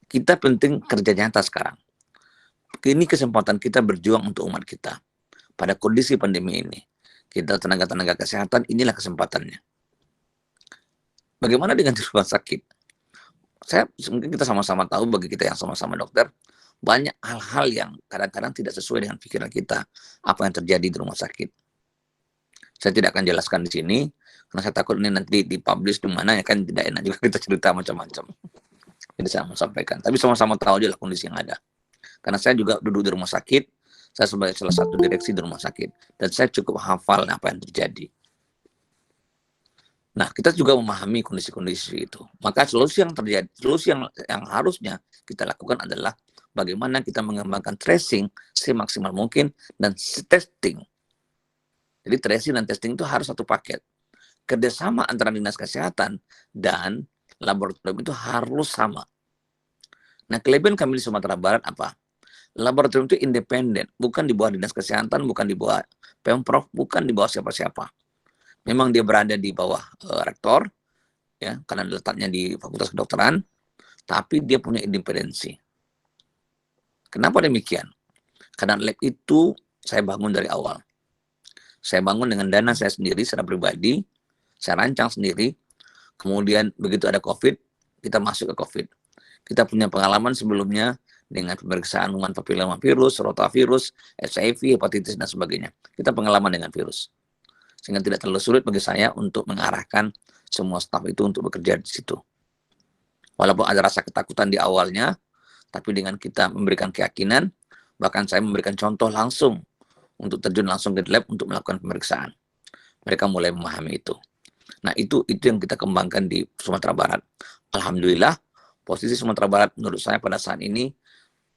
Kita penting kerja nyata sekarang. Ini kesempatan kita berjuang untuk umat kita. Pada kondisi pandemi ini, kita tenaga-tenaga kesehatan, inilah kesempatannya. Bagaimana dengan di rumah sakit? Mungkin kita sama-sama tahu, bagi kita yang sama-sama dokter, banyak hal-hal yang kadang-kadang tidak sesuai dengan pikiran kita, apa yang terjadi di rumah sakit. Saya tidak akan jelaskan di sini, karena saya takut ini nanti dipublish di mana, ya kan tidak enak juga kita cerita macam-macam. Jadi saya mau sampaikan, tapi sama-sama tahu aja lah kondisi yang ada. Karena saya juga duduk di rumah sakit, saya sebagai salah satu direksi di rumah sakit, dan saya cukup hafal apa yang terjadi. Nah, kita juga memahami kondisi-kondisi itu. Maka solusi yang harusnya kita lakukan adalah bagaimana kita mengembangkan tracing semaksimal mungkin dan testing. Jadi tracing dan testing itu harus satu paket. Kerjasama antara dinas kesehatan dan laboratorium itu harus sama. Nah, kelebihan kami di Sumatera Barat apa? Laboratorium itu independen, bukan di bawah dinas kesehatan, bukan di bawah Pemprov, bukan di bawah siapa-siapa. Memang dia berada di bawah rektor, ya, karena letaknya di Fakultas Kedokteran, tapi dia punya independensi. Kenapa demikian? Karena lab itu saya bangun dari awal. Saya bangun dengan dana saya sendiri secara pribadi, saya rancang sendiri. Kemudian begitu ada COVID, kita masuk ke COVID. Kita punya pengalaman sebelumnya dengan pemeriksaan human papillomavirus, rotavirus, HIV, hepatitis, dan sebagainya. Kita pengalaman dengan virus. Sehingga tidak terlalu sulit bagi saya untuk mengarahkan semua staf itu untuk bekerja di situ. Walaupun ada rasa ketakutan di awalnya, tapi dengan kita memberikan keyakinan, bahkan saya memberikan contoh langsung untuk terjun langsung ke lab untuk melakukan pemeriksaan. Mereka mulai memahami itu. Nah, itu yang kita kembangkan di Sumatera Barat. Alhamdulillah, posisi Sumatera Barat menurut saya pada saat ini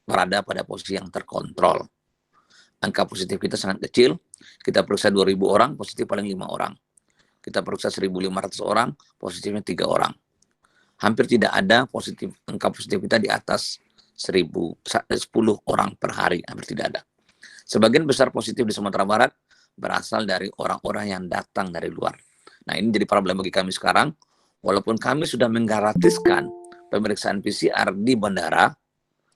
berada pada posisi yang terkontrol. Angka positif kita sangat kecil. Kita periksa 2.000 orang, positif paling 5 orang. Kita periksa 1.500 orang, positifnya 3 orang. Hampir tidak ada angka positif kita di atas 10 orang per hari, hampir tidak ada. Sebagian besar positif di Sumatera Barat berasal dari orang-orang yang datang dari luar. Nah, ini jadi problem bagi kami sekarang. Walaupun kami sudah menggratiskan pemeriksaan PCR di bandara,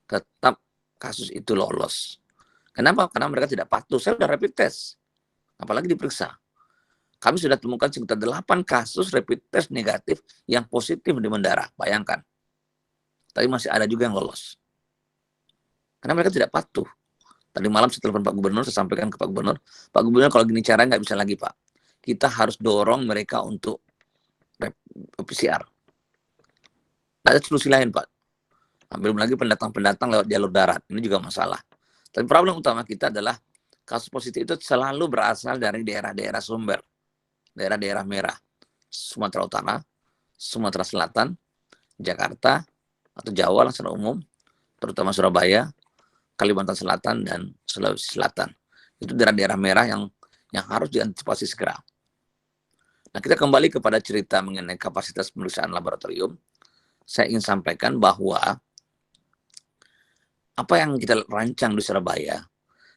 tetap kasus itu lolos. Kenapa? Karena mereka tidak patuh. Saya sudah rapid test, apalagi diperiksa. Kami sudah temukan sekitar 8 kasus rapid test negatif yang positif di bandara. Bayangkan. Tapi masih ada juga yang lolos. Karena mereka tidak patuh. Tadi malam saya telepon Pak Gubernur, saya sampaikan ke Pak Gubernur, Pak Gubernur kalau gini cara nggak bisa lagi Pak. Kita harus dorong mereka untuk PCR. Ada solusi lain Pak. Belum lagi pendatang-pendatang lewat jalur darat. Ini juga masalah. Tapi problem utama kita adalah kasus positif itu selalu berasal dari daerah-daerah sumber. Daerah-daerah merah. Sumatera Utara, Sumatera Selatan, Jakarta, atau Jawa lah secara umum. Terutama Surabaya, Kalimantan Selatan, dan Sulawesi Selatan. Itu daerah-daerah merah yang harus diantisipasi segera. Nah, kita kembali kepada cerita mengenai kapasitas pemeriksaan laboratorium. Saya ingin sampaikan bahwa apa yang kita rancang di Surabaya,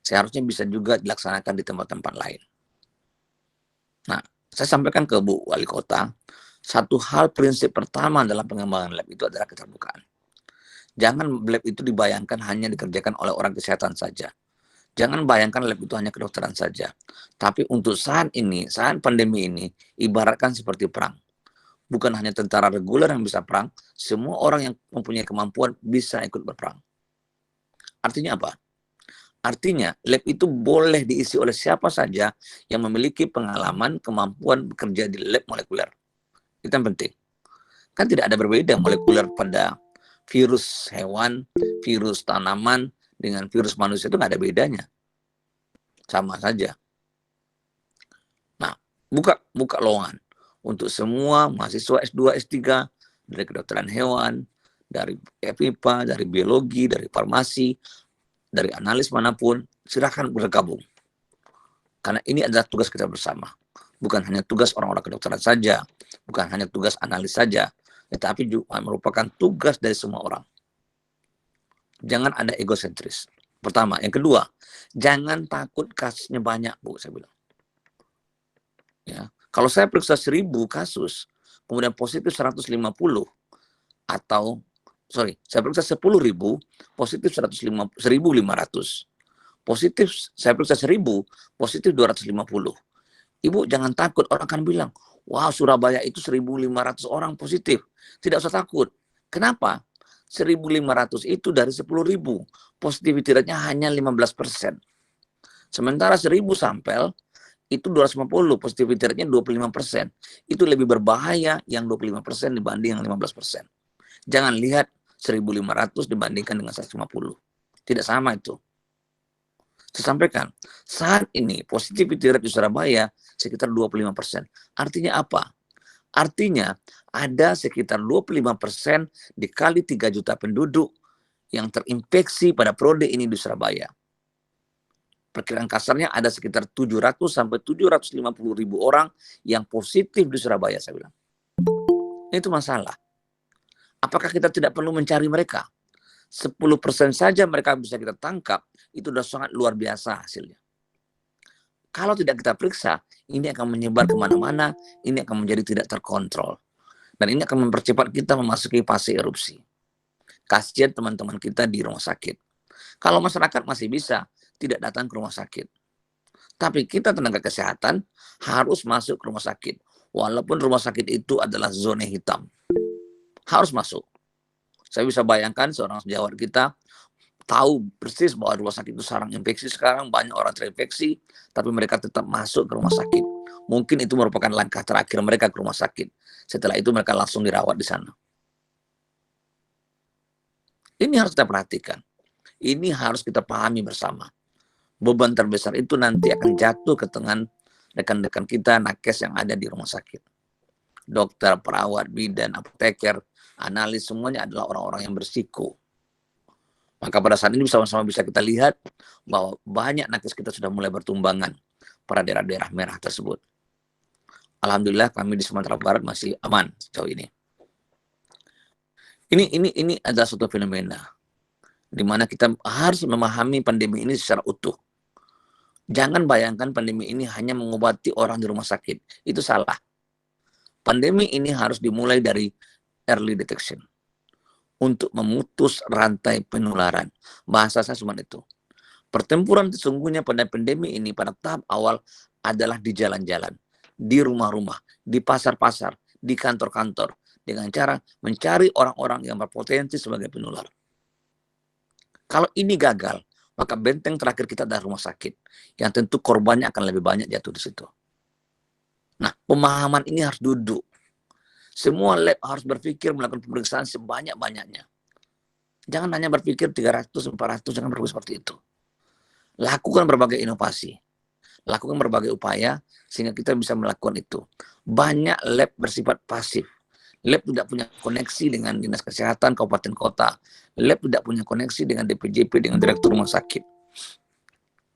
seharusnya bisa juga dilaksanakan di tempat-tempat lain. Nah, saya sampaikan ke Bu Wali Kota, satu hal prinsip pertama dalam pengembangan lab itu adalah keterbukaan. Jangan lab itu dibayangkan hanya dikerjakan oleh orang kesehatan saja. Jangan bayangkan lab itu hanya kedokteran saja. Tapi untuk saat ini, saat pandemi ini, ibaratkan seperti perang. Bukan hanya tentara reguler yang bisa perang, semua orang yang mempunyai kemampuan bisa ikut berperang. Artinya apa? Artinya lab itu boleh diisi oleh siapa saja yang memiliki pengalaman, kemampuan bekerja di lab molekuler. Itu yang penting. Kan tidak ada berbeda molekuler pada virus hewan, virus tanaman, dengan virus manusia itu nggak ada bedanya. Sama saja. buka lowongan untuk semua mahasiswa S2, S3 dari kedokteran hewan, dari FIPA, dari biologi, dari farmasi, dari analis manapun, silakan bergabung. Karena ini adalah tugas kita bersama. Bukan hanya tugas orang-orang kedokteran saja, bukan hanya tugas analis saja, tetapi juga merupakan tugas dari semua orang. Jangan ada egosentris. Pertama. Yang kedua, jangan takut kasusnya banyak, Bu, saya bilang. Ya. Kalau saya periksa 1000 kasus, kemudian positif 150, atau, saya periksa 10.000, positif 1.500, positif, saya periksa 1000, positif 250. Ibu jangan takut, orang akan bilang, wow, Surabaya itu 1.500 orang positif. Tidak usah takut. Kenapa? 1.500 itu dari 10.000, positivity rate-nya hanya 15%. Sementara 1.000 sampel, itu 250, positivity rate-nya 25%. Itu lebih berbahaya yang 25% dibanding yang 15%. Jangan lihat 1.500 dibandingkan dengan 150. Tidak sama itu. Saya sampaikan, saat ini positivity rate di Surabaya sekitar 25%. Artinya apa? Artinya ada sekitar 25% dikali 3 juta penduduk yang terinfeksi pada periode ini di Surabaya. Perkiraan kasarnya ada sekitar 700 sampai 750 ribu orang yang positif di Surabaya, saya bilang. Itu masalah. Apakah kita tidak perlu mencari mereka? 10% saja mereka bisa kita tangkap, itu sudah sangat luar biasa hasilnya. Kalau tidak kita periksa, ini akan menyebar kemana-mana, ini akan menjadi tidak terkontrol. Dan ini akan mempercepat kita memasuki fase erupsi. Kasihan teman-teman kita di rumah sakit. Kalau masyarakat masih bisa, tidak datang ke rumah sakit. Tapi kita tenaga kesehatan harus masuk ke rumah sakit. Walaupun rumah sakit itu adalah zona hitam. Harus masuk. Saya bisa bayangkan seorang sejawat kita tahu persis bahwa rumah sakit itu sarang infeksi sekarang, banyak orang terinfeksi, tapi mereka tetap masuk ke rumah sakit. Mungkin itu merupakan langkah terakhir mereka ke rumah sakit. Setelah itu mereka langsung dirawat di sana. Ini harus kita perhatikan. Ini harus kita pahami bersama. Beban terbesar itu nanti akan jatuh ke tangan rekan-rekan kita, nakes yang ada di rumah sakit. Dokter, perawat, bidan, apoteker, analis, semuanya adalah orang-orang yang berisiko. Maka pada saat ini sama-sama bisa kita lihat bahwa banyak nakes kita sudah mulai bertumbangan pada daerah-daerah merah tersebut. Alhamdulillah kami di Sumatera Barat masih aman sejauh ini. Ini adalah suatu fenomena di mana kita harus memahami pandemi ini secara utuh. Jangan bayangkan pandemi ini hanya mengobati orang di rumah sakit. Itu salah. Pandemi ini harus dimulai dari early detection. Untuk memutus rantai penularan. Bahasa saya cuma itu. Pertempuran sesungguhnya pada pandemi ini pada tahap awal adalah di jalan-jalan, di rumah-rumah, di pasar-pasar, di kantor-kantor, dengan cara mencari orang-orang yang berpotensi sebagai penular. Kalau ini gagal, maka benteng terakhir kita adalah rumah sakit, yang tentu korbannya akan lebih banyak jatuh di situ. Nah, pemahaman ini harus duduk. Semua lab harus berpikir melakukan pemeriksaan sebanyak-banyaknya. Jangan hanya berpikir 300, 400, jangan berpikir seperti itu. Lakukan berbagai inovasi. Lakukan berbagai upaya sehingga kita bisa melakukan itu. Banyak lab bersifat pasif. Lab tidak punya koneksi dengan dinas kesehatan kabupaten kota. Lab tidak punya koneksi dengan DPJP, dengan direktur rumah sakit.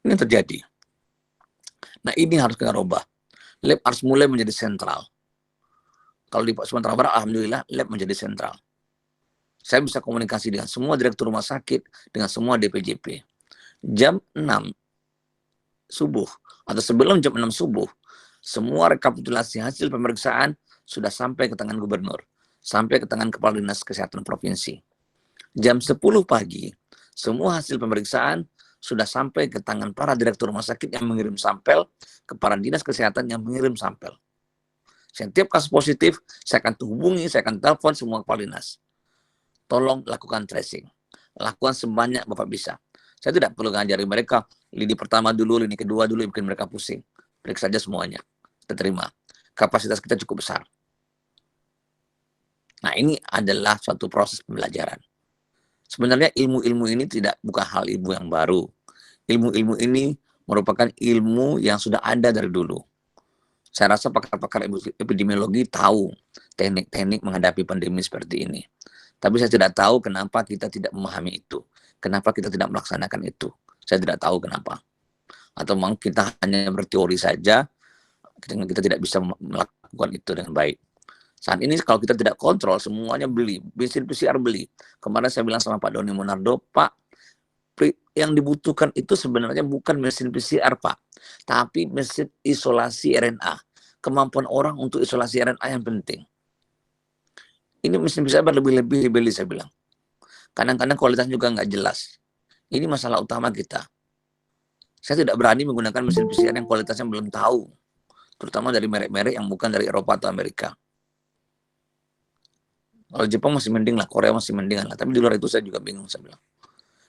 Ini terjadi. Nah, ini harus kita rubah. Lab harus mulai menjadi sentral. Kalau di Sumatera Barat, alhamdulillah, lab menjadi sentral. Saya bisa komunikasi dengan semua direktur rumah sakit, dengan semua DPJP. Jam 6 subuh, atau sebelum jam 6 subuh, semua rekapitulasi hasil pemeriksaan sudah sampai ke tangan gubernur, sampai ke tangan kepala dinas kesehatan provinsi. Jam 10 pagi, semua hasil pemeriksaan sudah sampai ke tangan para direktur rumah sakit yang mengirim sampel, ke para dinas kesehatan yang mengirim sampel. Setiap kasus positif, saya akan hubungi, saya akan telepon semua kepala dinas. Tolong lakukan tracing. Lakukan sebanyak Bapak bisa. Saya tidak perlu ngajari mereka, lini pertama dulu, lini kedua dulu, bikin mereka pusing. Periksa saja semuanya. Kita terima. Kapasitas kita cukup besar. Nah, ini adalah suatu proses pembelajaran. Sebenarnya ilmu-ilmu ini bukan hal ilmu yang baru. Ilmu-ilmu ini merupakan ilmu yang sudah ada dari dulu. Saya rasa pakar-pakar epidemiologi tahu teknik-teknik menghadapi pandemi seperti ini. Tapi saya tidak tahu kenapa kita tidak memahami itu. Kenapa kita tidak melaksanakan itu. Saya tidak tahu kenapa. Atau memang kita hanya berteori saja, kita tidak bisa melakukan itu dengan baik. Saat ini kalau kita tidak kontrol, semuanya beli. Mesin PCR beli. Kemarin saya bilang sama Pak Doni Monardo, Pak, yang dibutuhkan itu sebenarnya bukan mesin PCR, Pak. Tapi mesin isolasi RNA. Kemampuan orang untuk isolasi RNA yang penting. Ini mesin PCR berlebih-lebih dibeli, saya bilang. Kadang-kadang kualitasnya juga nggak jelas. Ini masalah utama kita. Saya tidak berani menggunakan mesin PCR yang kualitasnya belum tahu. Terutama dari merek-merek yang bukan dari Eropa atau Amerika. Kalau Jepang masih mending lah, Korea masih mendingan lah. Tapi di luar itu saya juga bingung, saya bilang.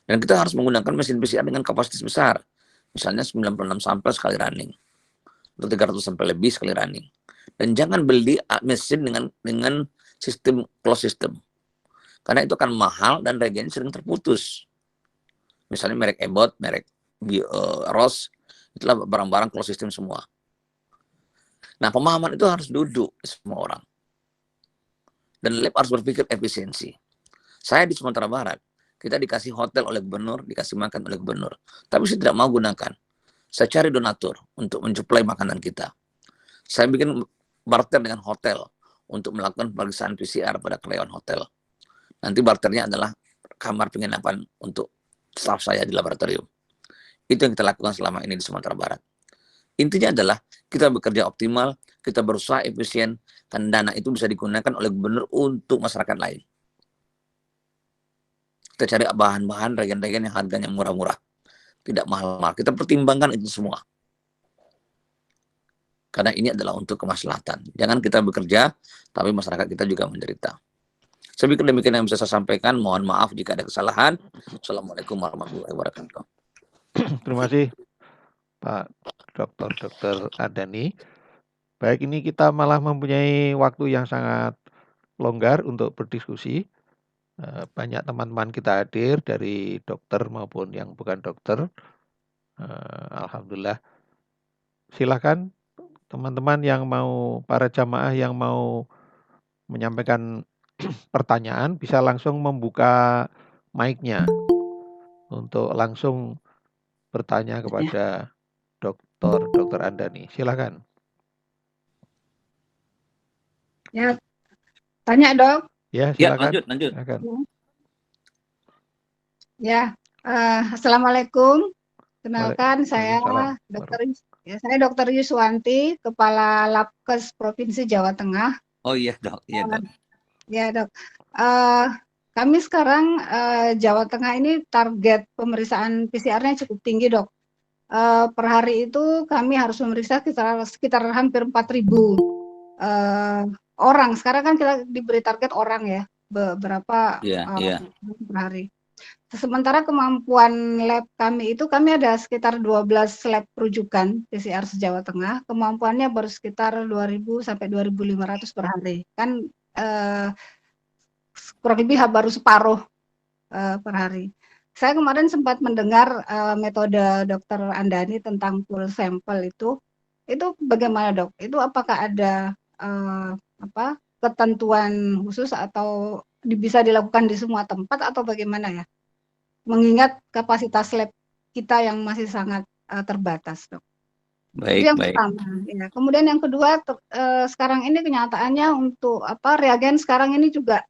Dan kita harus menggunakan mesin PCR dengan kapasitas besar. Misalnya 96 sampel sekali running. Atau 300 sampel lebih sekali running. Dan jangan beli mesin dengan sistem closed system. Karena itu akan mahal dan reagen sering terputus. Misalnya merek Abbott, merek Ross, itulah barang-barang closed system semua. Nah, pemahaman itu harus duduk semua orang. Dan lab harus berpikir efisiensi. Saya di Sumatera Barat, kita dikasih hotel oleh gubernur, dikasih makan oleh gubernur. Tapi saya tidak mau gunakan. Saya cari donatur untuk mensuplai makanan kita. Saya bikin barter dengan hotel untuk melakukan pemeriksaan PCR pada karyawan hotel. Nanti barternya adalah kamar penginapan untuk staf saya di laboratorium. Itu yang kita lakukan selama ini di Sumatera Barat. Intinya adalah kita bekerja optimal, kita berusaha efisien, kan dana itu bisa digunakan oleh gubernur untuk masyarakat lain. Kita cari bahan-bahan, regen-regen yang harganya murah-murah. Tidak mahal-mahal. Kita pertimbangkan itu semua. Karena ini adalah untuk kemaslahatan. Jangan kita bekerja, tapi masyarakat kita juga menderita. Saya pikir demikian yang bisa saya sampaikan. Mohon maaf jika ada kesalahan. Assalamualaikum warahmatullahi wabarakatuh. Terima kasih Pak Dr. Andani. Baik, ini kita malah mempunyai waktu yang sangat longgar untuk berdiskusi. Banyak teman-teman kita hadir dari dokter maupun yang bukan dokter. Alhamdulillah. Silakan teman-teman yang mau, para jamaah yang mau menyampaikan pertanyaan bisa langsung membuka mic-nya untuk langsung bertanya kepada Dr. Andani. Silakan. Ya, tanya dok. Ya, Ya, silakan. lanjut. Silakan. Ya, assalamualaikum. Kenalkan Waalaikumsalam. saya Dr. Yuswanti, Kepala Labkes Provinsi Jawa Tengah. Oh iya dok, iya dok. Ya dok. Kami sekarang Jawa Tengah ini target pemeriksaan PCR-nya cukup tinggi dok. Per hari itu kami harus memeriksa sekitar hampir 4.000 orang. Sekarang kan kita diberi target orang ya, beberapa per hari. Sementara kemampuan lab kami itu, kami ada sekitar 12 lab rujukan PCR se-Jawa Tengah. Kemampuannya baru sekitar 2.000 sampai 2.500 per hari. Kan kurang lebih baru separuh per hari. Saya kemarin sempat mendengar metode Dr. Andani tentang pool sampel itu bagaimana dok? Itu apakah ada ketentuan khusus atau bisa dilakukan di semua tempat atau bagaimana ya? Mengingat kapasitas lab kita yang masih sangat terbatas dok. Itu yang pertama. Ya. Kemudian yang kedua, sekarang ini kenyataannya untuk reagen sekarang ini juga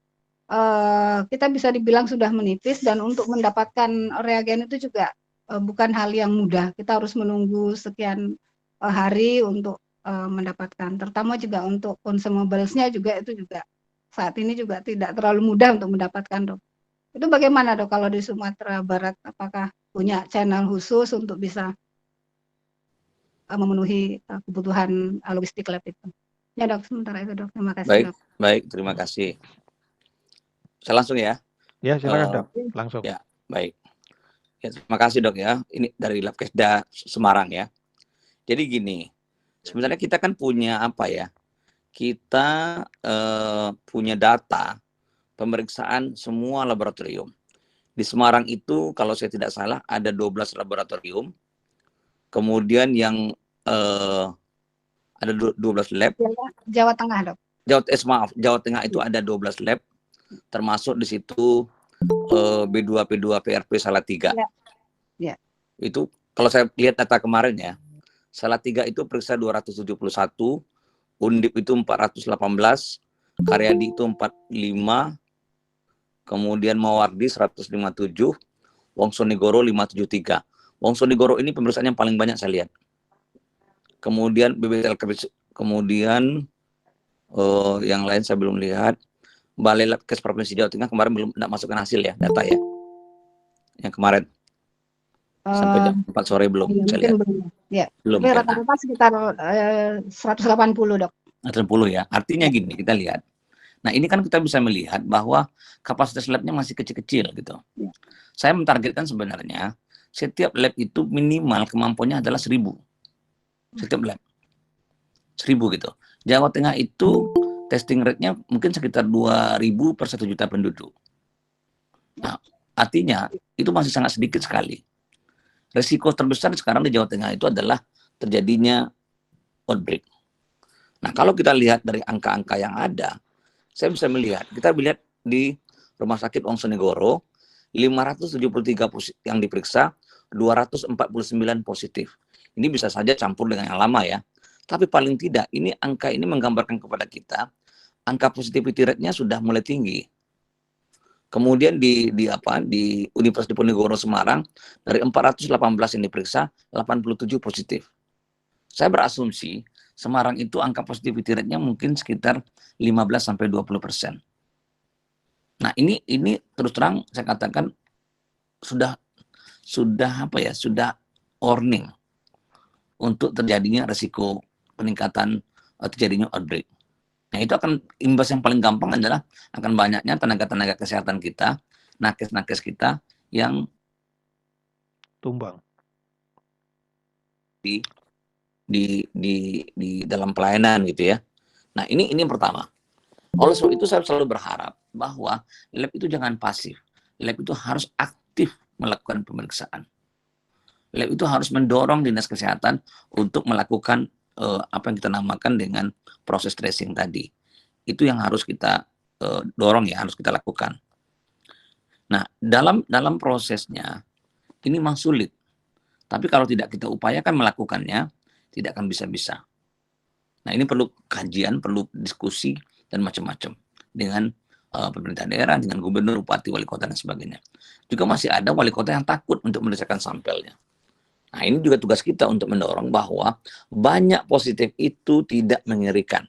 kita bisa dibilang sudah menipis, dan untuk mendapatkan reagen itu juga bukan hal yang mudah. Kita harus menunggu sekian hari untuk mendapatkan. Terutama juga untuk consumables-nya juga itu juga saat ini juga tidak terlalu mudah untuk mendapatkan dok. Itu bagaimana dok kalau di Sumatera Barat? Apakah punya channel khusus untuk bisa memenuhi kebutuhan logistik lab itu? Ya dok, sementara itu dok. Terima kasih dok. Baik, terima kasih. Saya langsung ya? Ya, silakan dok. Langsung. Ya, baik. Ya, terima kasih dok ya. Ini dari Labkesda Semarang ya. Jadi gini, sebenarnya kita kan punya apa ya? Kita punya data pemeriksaan semua laboratorium. Di Semarang itu kalau saya tidak salah ada 12 laboratorium. Kemudian yang ada 12 lab. Jawa Tengah, Dok. Jawa Tengah itu ada 12 lab, termasuk di situ B2, P2, PRP Salatiga. Ya. Itu kalau saya lihat data kemarin ya, Salatiga itu periksa 271, Undip itu 418, Karyadi itu 45, kemudian Mawardi 157, Wongsonegoro 573. Wongsonegoro ini pemeriksaan yang paling banyak saya lihat. Kemudian BBTL, kemudian yang lain saya belum lihat. Balai Labkes Provinsi Jawa Tengah kemarin belum masukkan hasil ya, data ya. Yang kemarin sampai jam 4 sore belum saya lihat. Belum. Tapi rata-rata sekitar 180, Dok. 180 ya. Artinya gini, kita lihat. Nah, ini kan kita bisa melihat bahwa kapasitas labnya masih kecil-kecil gitu. Saya mentargetkan sebenarnya setiap lab itu minimal kemampuannya adalah 1000. Setiap lab 1000 gitu. Jawa Tengah itu testing rate-nya mungkin sekitar 2000 per 1 juta penduduk. Nah, artinya itu masih sangat sedikit sekali. Resiko terbesar sekarang di Jawa Tengah itu adalah terjadinya outbreak. Nah, kalau kita lihat dari angka-angka yang ada, saya bisa melihat, kita lihat di Rumah Sakit Wongsonegoro, 573 yang diperiksa, 249 positif. Ini bisa saja campur dengan yang lama ya. Tapi paling tidak, ini angka ini menggambarkan kepada kita, angka positivity rate-nya sudah mulai tinggi. Kemudian di Universitas Diponegoro Semarang, dari 418 yang diperiksa, 87 positif. Saya berasumsi, Semarang itu angka positivity rate-nya mungkin sekitar 15-20%. Nah, ini terus terang saya katakan sudah warning untuk terjadinya resiko peningkatan terjadinya outbreak. Nah, itu akan imbas yang paling gampang adalah akan banyaknya tenaga-tenaga kesehatan kita, nakes-nakes kita yang tumbang di dalam pelayanan gitu ya. Nah, ini yang pertama. Oleh sebab itu saya selalu berharap bahwa lab itu jangan pasif. Lab itu harus aktif melakukan pemeriksaan. Lab itu harus mendorong dinas kesehatan untuk melakukan apa yang kita namakan dengan proses tracing tadi. Itu yang harus kita dorong ya, harus kita lakukan. Nah, dalam prosesnya ini memang sulit. Tapi kalau tidak kita upayakan melakukannya, tidak akan bisa-bisa. Nah, ini perlu kajian, perlu diskusi dan macam-macam dengan pemerintah daerah, dengan gubernur, bupati, wali kota dan sebagainya. Juga masih ada wali kota yang takut untuk memeriksakan sampelnya. Nah, ini juga tugas kita untuk mendorong bahwa banyak positif itu tidak mengerikan.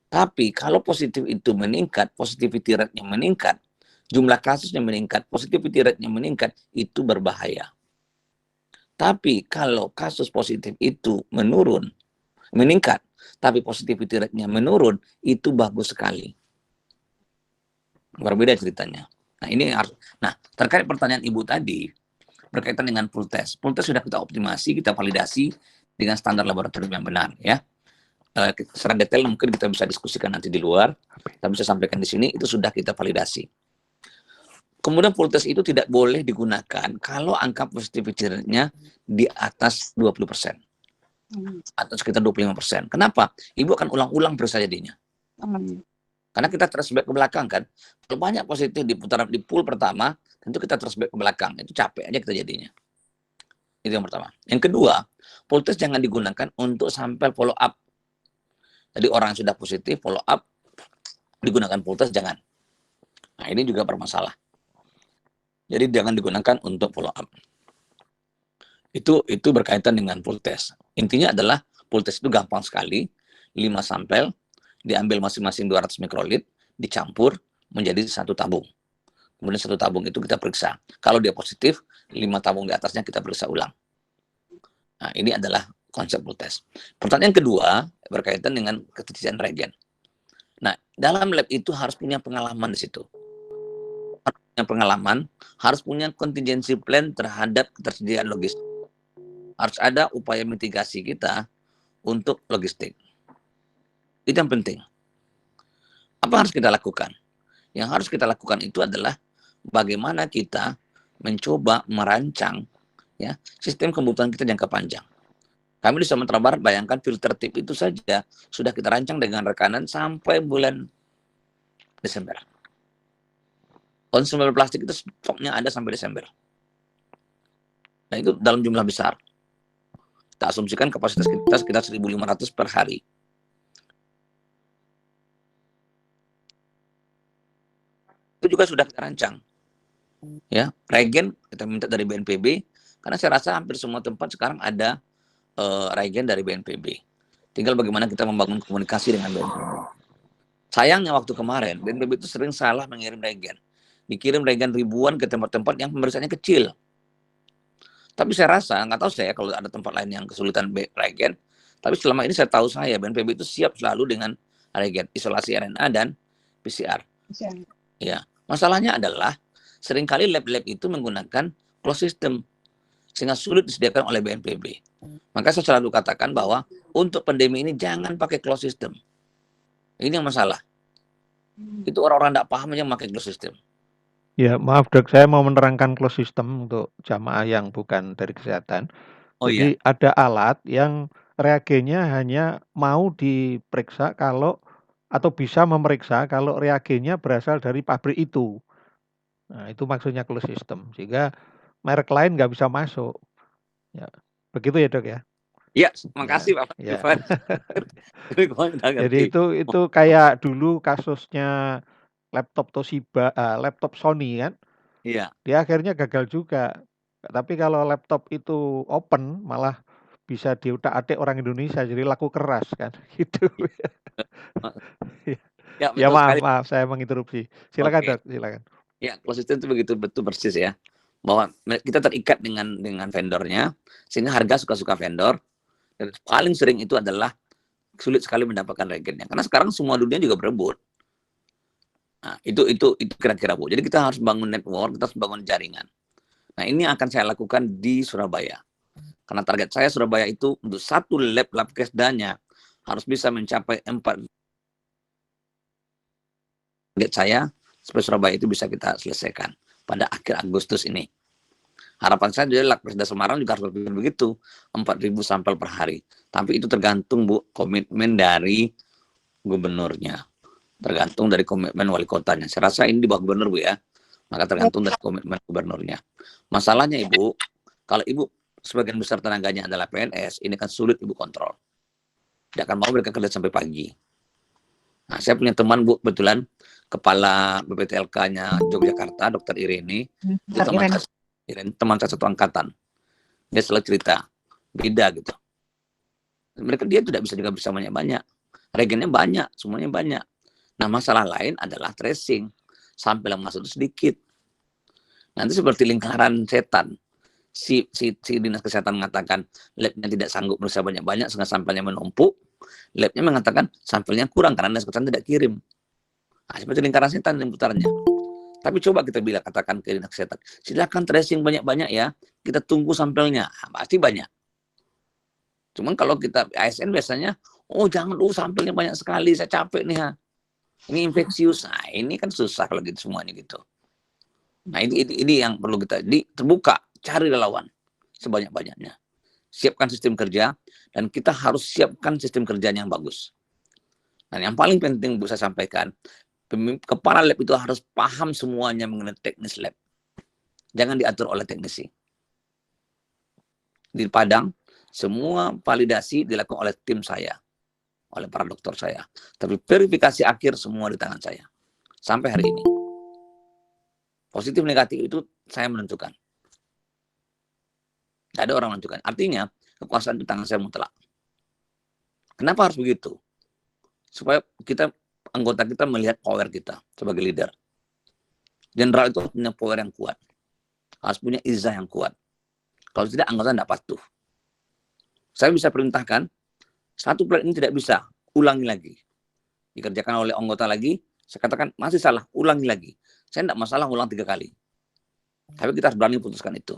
Tapi kalau positif itu meningkat, positivity rate-nya meningkat, jumlah kasusnya meningkat, positivity rate-nya meningkat, itu berbahaya. Tapi kalau kasus positif itu meningkat, tapi positivity rate-nya menurun, itu bagus sekali. Berbeda ceritanya. Nah, ini harus. Nah, terkait pertanyaan Ibu tadi berkaitan dengan pool test. Pool test sudah kita optimasi, kita validasi dengan standar laboratorium yang benar ya. Secara detail mungkin kita bisa diskusikan nanti di luar. Kita bisa sampaikan di sini, itu sudah kita validasi. Kemudian pool test itu tidak boleh digunakan kalau angka positivity rate-nya di atas 20%. Atau sekitar 25%. Kenapa? Ibu akan ulang-ulang periksa jadinya. Karena kita trace back ke belakang kan. Kalau banyak positif di pool pertama, tentu kita trace back ke belakang. Itu capek aja kita jadinya. Itu yang pertama. Yang kedua, pool test jangan digunakan untuk sampel follow up. Jadi orang yang sudah positif follow up digunakan pool test jangan. Nah, ini juga bermasalah. Jadi jangan digunakan untuk follow up. Itu berkaitan dengan pool test. Intinya adalah pool test itu gampang sekali. 5 sampel diambil masing-masing 200 mikrolit, dicampur menjadi 1 tabung. Kemudian 1 tabung itu kita periksa. Kalau dia positif, 5 tabung di atasnya kita periksa ulang. Nah, ini adalah konsep pool test. Pertanyaan kedua berkaitan dengan ketersediaan reagen. Nah, dalam lab itu harus punya pengalaman di situ. Harus punya contingency plan terhadap ketersediaan logistik. Harus ada upaya mitigasi kita untuk logistik. Itu yang penting. Apa harus kita lakukan? Yang harus kita lakukan itu adalah bagaimana kita mencoba merancang ya sistem kebutuhan kita jangka panjang. Kami di Sumatera Barat, bayangkan filter tip itu saja sudah kita rancang dengan rekanan sampai bulan Desember. Konsumable plastik itu stoknya ada sampai Desember. Dan itu dalam jumlah besar. Kita asumsikan kapasitas kita sekitar 1.500 per hari. Itu juga sudah kita rancang. Ya, regen kita minta dari BNPB, karena saya rasa hampir semua tempat sekarang ada regen dari BNPB. Tinggal bagaimana kita membangun komunikasi dengan BNPB. Sayangnya waktu kemarin, BNPB itu sering salah mengirim regen. Dikirim regen ribuan ke tempat-tempat yang pemeriksaannya kecil. Tapi saya rasa, nggak tahu saya kalau ada tempat lain yang kesulitan regen, tapi selama ini saya tahu BNPB itu siap selalu dengan regen, isolasi RNA dan PCR. Ya, masalahnya adalah seringkali lab-lab itu menggunakan closed system, sehingga sulit disediakan oleh BNPB. Maka saya selalu katakan bahwa untuk pandemi ini jangan pakai closed system. Ini yang masalah. Itu orang-orang tidak paham yang pakai closed system. Ya, maaf Dok, saya mau menerangkan closed system untuk jamaah yang bukan dari kesehatan. Jadi ada alat yang reagennya hanya mau diperiksa kalau atau bisa memeriksa kalau reagennya berasal dari pabrik itu. Nah, itu maksudnya closed system. Sehingga merek lain nggak bisa masuk. Ya, begitu ya Dok ya? Iya, makasih Pak. Ya. Jadi itu kayak dulu kasusnya laptop Toshiba, laptop Sony kan? Iya. Dia akhirnya gagal juga. Tapi kalau laptop itu open, malah bisa diutak-atik orang Indonesia, jadi laku keras kan, gitu. Ya maaf, saya menginterupsi. Silakan Dok, silakan. Ya, closed system itu begitu betul persis ya, bahwa kita terikat dengan vendornya, sehingga harga suka-suka vendor. Dan paling sering itu adalah sulit sekali mendapatkan regennya, karena sekarang semua dunia juga berebut. Nah, itu kira-kira Bu. Jadi kita harus bangun network, kita harus bangun jaringan. Nah, ini akan saya lakukan di Surabaya. Karena target saya Surabaya itu untuk satu lab kesdanya harus bisa mencapai 4. Target saya supaya Surabaya itu bisa kita selesaikan pada akhir Agustus ini. Harapan saya jadi Lakpesda Semarang juga harus begitu, 4.000 sampel per hari. Tapi itu tergantung Bu, komitmen dari gubernurnya. Tergantung dari komitmen wali kotanya. Saya rasa ini di bawah gubernur Bu ya. Maka tergantung dari komitmen gubernurnya. Masalahnya Ibu, kalau Ibu sebagian besar tenaganya adalah PNS, ini kan sulit Ibu kontrol. Tidak akan mau mereka kerja sampai pagi. Nah, saya punya teman Bu, kebetulan kepala BPTLK-nya Yogyakarta, Dr. Irene, teman saya satu angkatan. Dia selalu cerita, beda gitu. Dia tidak bisa juga bisa banyak-banyak. Regennya banyak, semuanya banyak. Nah, masalah lain adalah tracing. Sampel yang masuk itu sedikit. Nanti seperti lingkaran setan. Si dinas kesehatan mengatakan labnya tidak sanggup berusaha banyak-banyak sehingga sampelnya menumpuk. Labnya mengatakan sampelnya kurang karena dinas kesehatan tidak kirim. Nah, seperti lingkaran setan yang putarnya. Tapi coba kita katakan ke dinas kesehatan, silakan tracing banyak-banyak ya, kita tunggu sampelnya. Nah, pasti banyak. Cuman kalau kita ASN biasanya, oh jangan sampelnya banyak sekali, saya capek nih ya. Ini infeksius. Nah, ini kan susah kalau gitu semuanya gitu. Nah, ini yang perlu kita terbuka, cari relawan sebanyak-banyaknya. Siapkan sistem kerja dan kita harus siapkan sistem kerjanya yang bagus. Dan yang paling penting Bu saya sampaikan, kepala lab itu harus paham semuanya mengenai teknis lab. Jangan diatur oleh teknisi. Di Padang, semua validasi dilakukan oleh tim saya, oleh para dokter saya. Tapi verifikasi akhir semua di tangan saya. Sampai hari ini. Positif negatif itu saya menentukan. Tidak ada orang menentukan. Artinya, kekuasaan di tangan saya mutlak. Kenapa harus begitu? Supaya anggota kita melihat power kita sebagai leader. Jenderal itu harus punya power yang kuat. Harus punya izah yang kuat. Kalau tidak, anggota tidak patuh. Saya bisa perintahkan, satu plan ini tidak bisa, ulangi lagi. Dikerjakan oleh anggota lagi, saya katakan, masih salah, ulangi lagi. Saya tidak masalah ulang 3 kali. Tapi kita harus berani putuskan itu.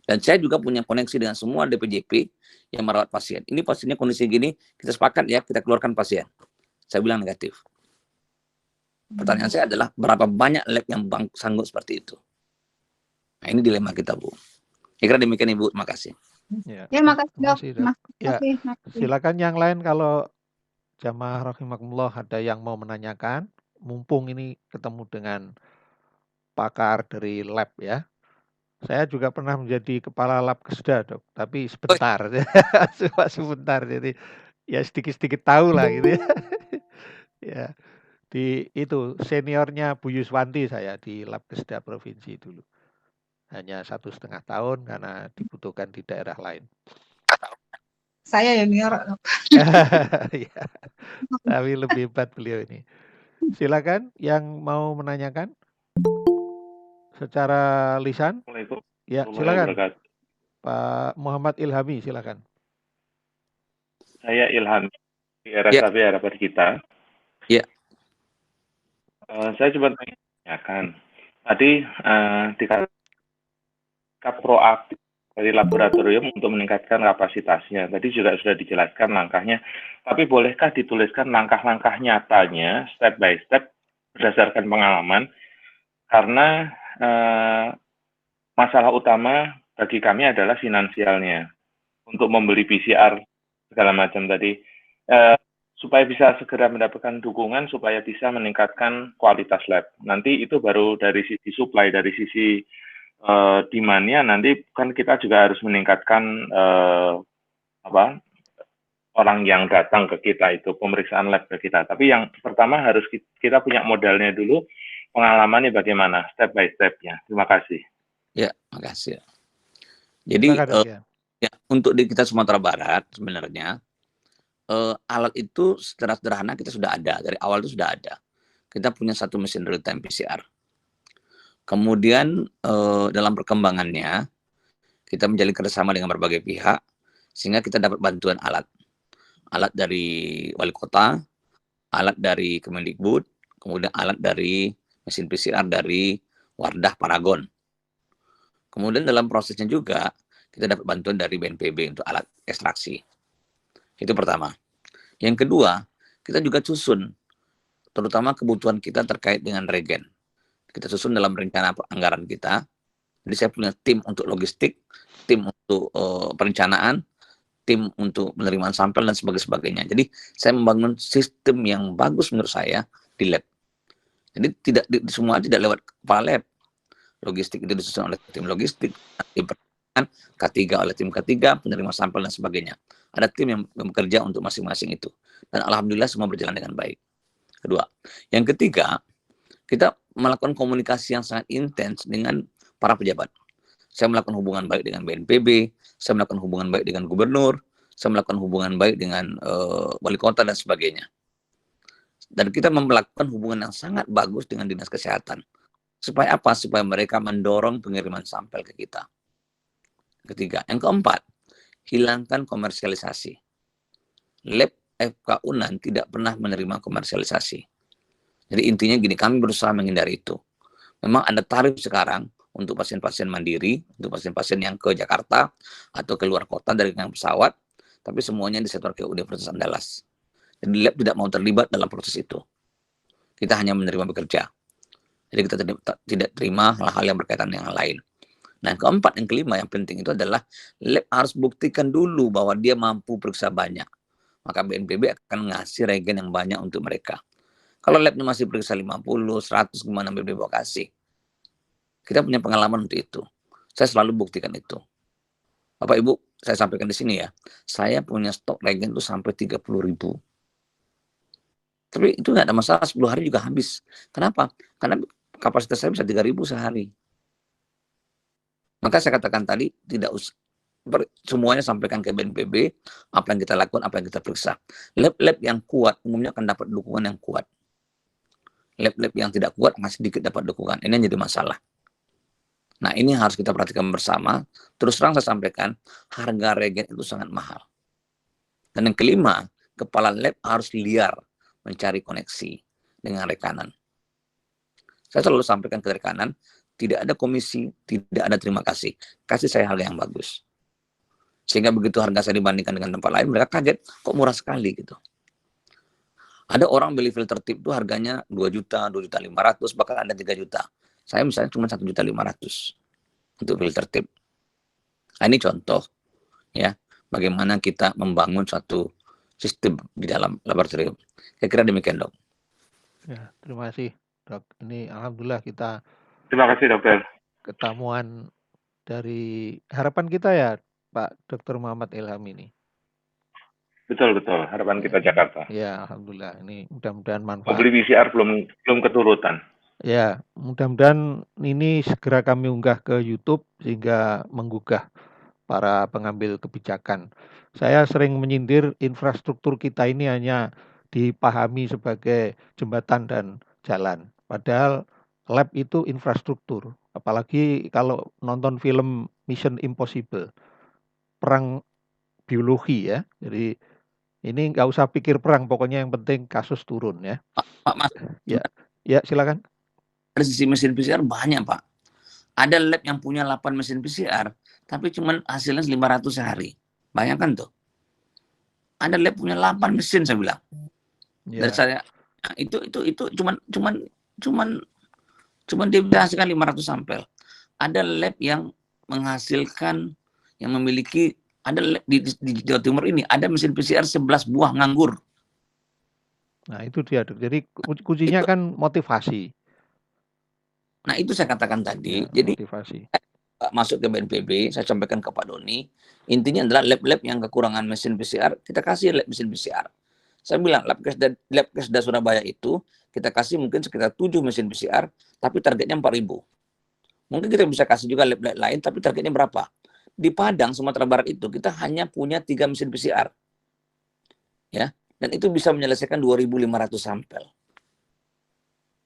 Dan saya juga punya koneksi dengan semua DPJP yang merawat pasien. Ini pasiennya kondisi gini, kita sepakat ya, kita keluarkan pasien. Saya bilang negatif. Pertanyaan saya adalah, berapa banyak lab yang sanggup seperti itu? Nah, ini dilema kita, Bu. Saya kira demikian, Ibu. Terima kasih. Ya, Ya, makasih Dok. makasih, Dok. Ya, Makasih. silakan yang lain kalau jamaah rahimakumullah ada yang mau menanyakan, mumpung ini ketemu dengan pakar dari lab ya. Saya juga pernah menjadi kepala lab Kesda, Dok, tapi sebentar. Cuma sebentar, jadi ya sedikit-sedikit tahu lah gitu ya. Ya, di itu seniornya Bu Yuswanti saya di lab Kesda Provinsi dulu. Hanya 1,5 tahun karena dibutuhkan di daerah lain. Saya junior, Dok. Ya, tapi lebih hebat beliau ini. Silakan yang mau menanyakan secara lisan. Assalamualaikum Ya, warahmatullahi silakan. wabarakatuh. Pak Muhammad Ilhami, silakan. Saya Ilham di Ya. RSAB Harapan Kita. Ya. Saya coba tanyakan. Tadi dikatakan proaktif dari laboratorium untuk meningkatkan kapasitasnya. Tadi juga sudah dijelaskan langkahnya. Tapi bolehkah dituliskan langkah-langkah nyatanya, step by step, berdasarkan pengalaman? Karena masalah utama bagi kami adalah finansialnya. Untuk membeli PCR segala macam tadi, supaya bisa segera mendapatkan dukungan, supaya bisa meningkatkan kualitas lab. Nanti itu baru dari sisi supply, dari sisi demand-nya, nanti kan kita juga harus meningkatkan orang yang datang ke kita itu, pemeriksaan lab ke kita. Tapi yang pertama harus kita punya modalnya dulu, pengalamannya bagaimana, step by step-nya. Terima kasih. Ya, makasih. Jadi ya, untuk di kita Sumatera Barat sebenarnya alat itu secara sederhana kita sudah ada, dari awal itu sudah ada. Kita punya satu mesin real time PCR. Kemudian dalam perkembangannya kita menjalin kerjasama dengan berbagai pihak sehingga kita dapat bantuan alat dari wali kota, alat dari Kemendikbud, kemudian alat dari mesin PCR dari Wardah Paragon. Kemudian dalam prosesnya juga kita dapat bantuan dari BNPB untuk alat ekstraksi. Itu pertama. Yang kedua, kita juga susun, terutama kebutuhan kita terkait dengan regen. Kita susun dalam rencana anggaran kita. Jadi saya punya tim untuk logistik, tim untuk perencanaan, tim untuk penerimaan sampel dan sebagainya. Jadi saya membangun sistem yang bagus menurut saya di lab. Jadi semua tidak lewat kepala lab. Logistik itu disusun oleh tim logistik, tim perencanaan, K3 oleh tim K3, penerima sampel dan sebagainya. Ada tim yang bekerja untuk masing-masing itu. Dan alhamdulillah semua berjalan dengan baik. Kedua. Yang ketiga, kita melakukan komunikasi yang sangat intens dengan para pejabat. Saya melakukan hubungan baik dengan BNPB, saya melakukan hubungan baik dengan gubernur, saya melakukan hubungan baik dengan wali kota dan sebagainya. Dan kita melakukan hubungan yang sangat bagus dengan dinas kesehatan. Supaya apa? Supaya mereka mendorong pengiriman sampel ke kita. Ketiga. Yang keempat, hilangkan komersialisasi. Lab FK UNAN tidak pernah menerima komersialisasi. Jadi intinya gini, kami berusaha menghindari itu. Memang ada tarif sekarang untuk pasien-pasien mandiri, untuk pasien-pasien yang ke Jakarta atau ke luar kota dari dengan pesawat, tapi semuanya disetor ke Universitas Andalas. Jadi lab tidak mau terlibat dalam proses itu. Kita hanya menerima bekerja. Jadi kita tidak terima hal-hal yang berkaitan dengan yang lain. Nah, yang keempat, yang kelima, yang penting itu adalah lab harus buktikan dulu bahwa dia mampu periksa banyak. Maka BNPB akan ngasih regen yang banyak untuk mereka. Kalau labnya masih periksa 50, 100, gimana BNPB mau kasih? Kita punya pengalaman untuk itu. Saya selalu buktikan itu. Bapak Ibu, saya sampaikan di sini ya. Saya punya stok regen itu sampai 30.000. Tapi itu nggak ada masalah, 10 hari juga habis. Kenapa? Karena kapasitas saya bisa 3.000 sehari. Maka saya katakan tadi, tidak usah semuanya sampaikan ke BNPB, apa yang kita lakukan, apa yang kita periksa. Lab-lab yang kuat umumnya akan dapat dukungan yang kuat. Lab-lab yang tidak kuat masih sedikit dapat dukungan. Ini yang jadi masalah. Nah, ini harus kita perhatikan bersama. Terus terang saya sampaikan, harga regen itu sangat mahal. Dan yang kelima, kepala lab harus liar mencari koneksi dengan rekanan. Saya selalu sampaikan ke rekanan, tidak ada komisi, tidak ada terima kasih. Kasih saya harga yang bagus. Sehingga begitu harga saya dibandingkan dengan tempat lain, mereka kaget, kok murah sekali gitu. Ada orang beli filter tip itu harganya 2 juta, 2.500.000, bahkan ada 3 juta. Saya misalnya cuma 1.500.000 untuk filter tip. Nah, ini contoh. ya, bagaimana kita membangun suatu sistem di dalam laboratorium. Kira-kira demikian, Dok. Ya, terima kasih, Dok. Ini alhamdulillah kita Terima kasih, Dokter. ketemuan dari harapan kita ya, Pak Dr. Muhammad Ilham ini. Betul. Harapan kita Jakarta. Ya, alhamdulillah. Ini mudah-mudahan manfaat. Membeli PCR belum keturutan. Ya, mudah-mudahan ini segera kami unggah ke YouTube sehingga menggugah para pengambil kebijakan. Saya sering menyindir infrastruktur kita ini hanya dipahami sebagai jembatan dan jalan. Padahal lab itu infrastruktur. Apalagi kalau nonton film Mission Impossible, perang biologi ya. Jadi ini nggak usah pikir perang, pokoknya yang penting kasus turun ya. Pak Mas. Ya, silakan. Dari sisi mesin PCR banyak, Pak. Ada lab yang punya 8 mesin PCR, tapi cuma hasilnya 500 sehari. Bayangkan tuh. Ada lab punya 8 mesin, saya bilang. Ya. Dari saya, itu cuman dia bisa hasilkan 500 sampel. Ada lab yang menghasilkan, yang memiliki, ada lab di Jawa Timur ini, ada mesin PCR 11 buah nganggur. Nah, itu dia. Jadi kuncinya kan motivasi. Nah, itu saya katakan tadi. Ya, jadi motivasi. Masuk ke BNPB, saya sampaikan ke Pak Doni, intinya adalah lab-lab yang kekurangan mesin PCR, kita kasih lab mesin PCR. Saya bilang, Labkesda Surabaya itu, kita kasih mungkin sekitar 7 mesin PCR, tapi targetnya 4.000. Mungkin kita bisa kasih juga lab-lab lain, tapi targetnya berapa? Di Padang, Sumatera Barat itu, kita hanya punya 3 mesin PCR. Ya, dan itu bisa menyelesaikan 2.500 sampel.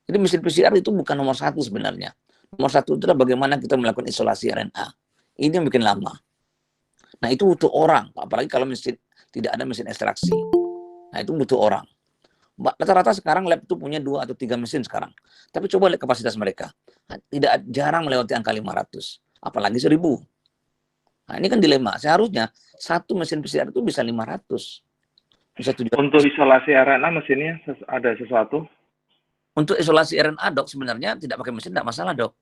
Jadi mesin PCR itu bukan nomor 1 sebenarnya. Nomor 1 itu adalah bagaimana kita melakukan isolasi RNA. Ini yang bikin lama. Nah, itu butuh orang. Apalagi kalau tidak ada mesin ekstraksi. Nah, itu butuh orang. Rata-rata sekarang lab itu punya 2 atau 3 mesin sekarang. Tapi coba lihat kapasitas mereka. Jarang melewati angka 500. Apalagi 1.000. Nah, ini kan dilema. Seharusnya 1 mesin PCR itu bisa 500. Bisa 700. Untuk isolasi RNA mesinnya ada sesuatu? Untuk isolasi RNA, Dok, sebenarnya tidak pakai mesin tidak masalah, Dok.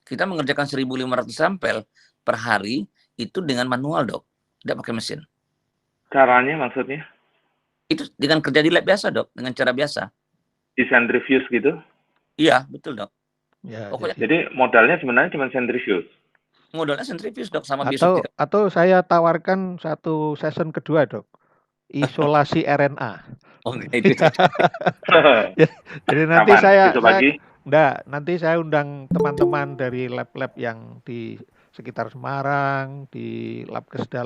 Kita mengerjakan 1.500 sampel per hari itu dengan manual, Dok. Tidak pakai mesin. Caranya maksudnya? Itu dengan kerja di lab biasa, Dok. Dengan cara biasa. Di centrifuge gitu? Iya, betul, Dok. Ya, pokoknya, jadi modalnya sebenarnya cuma centrifuge? Modalnya centrifuge, Dok. Sama atau saya tawarkan satu session kedua, Dok. Isolasi RNA. Oh, itu. Jadi nanti nanti saya undang teman-teman dari lab-lab yang di sekitar Semarang, di Labkesda,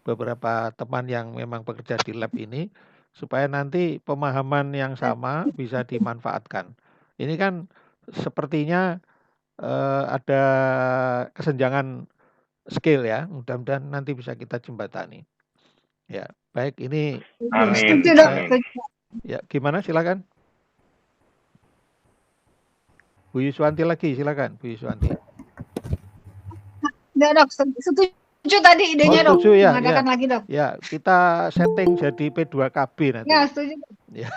beberapa teman yang memang bekerja di lab ini, supaya nanti pemahaman yang sama bisa dimanfaatkan. Ini kan sepertinya ada kesenjangan skill ya, mudah-mudahan nanti bisa kita jembatani. Ya, baik, ini amin. Ya, gimana, silakan. Bu Yuswanti lagi, silakan Bu Yuswanti. Enggak, Dok, setuju tadi idenya, Dok. Setuju, mengadakan lagi, Dok. Ya, kita setting jadi P2KB nanti. Ya, setuju. Ya,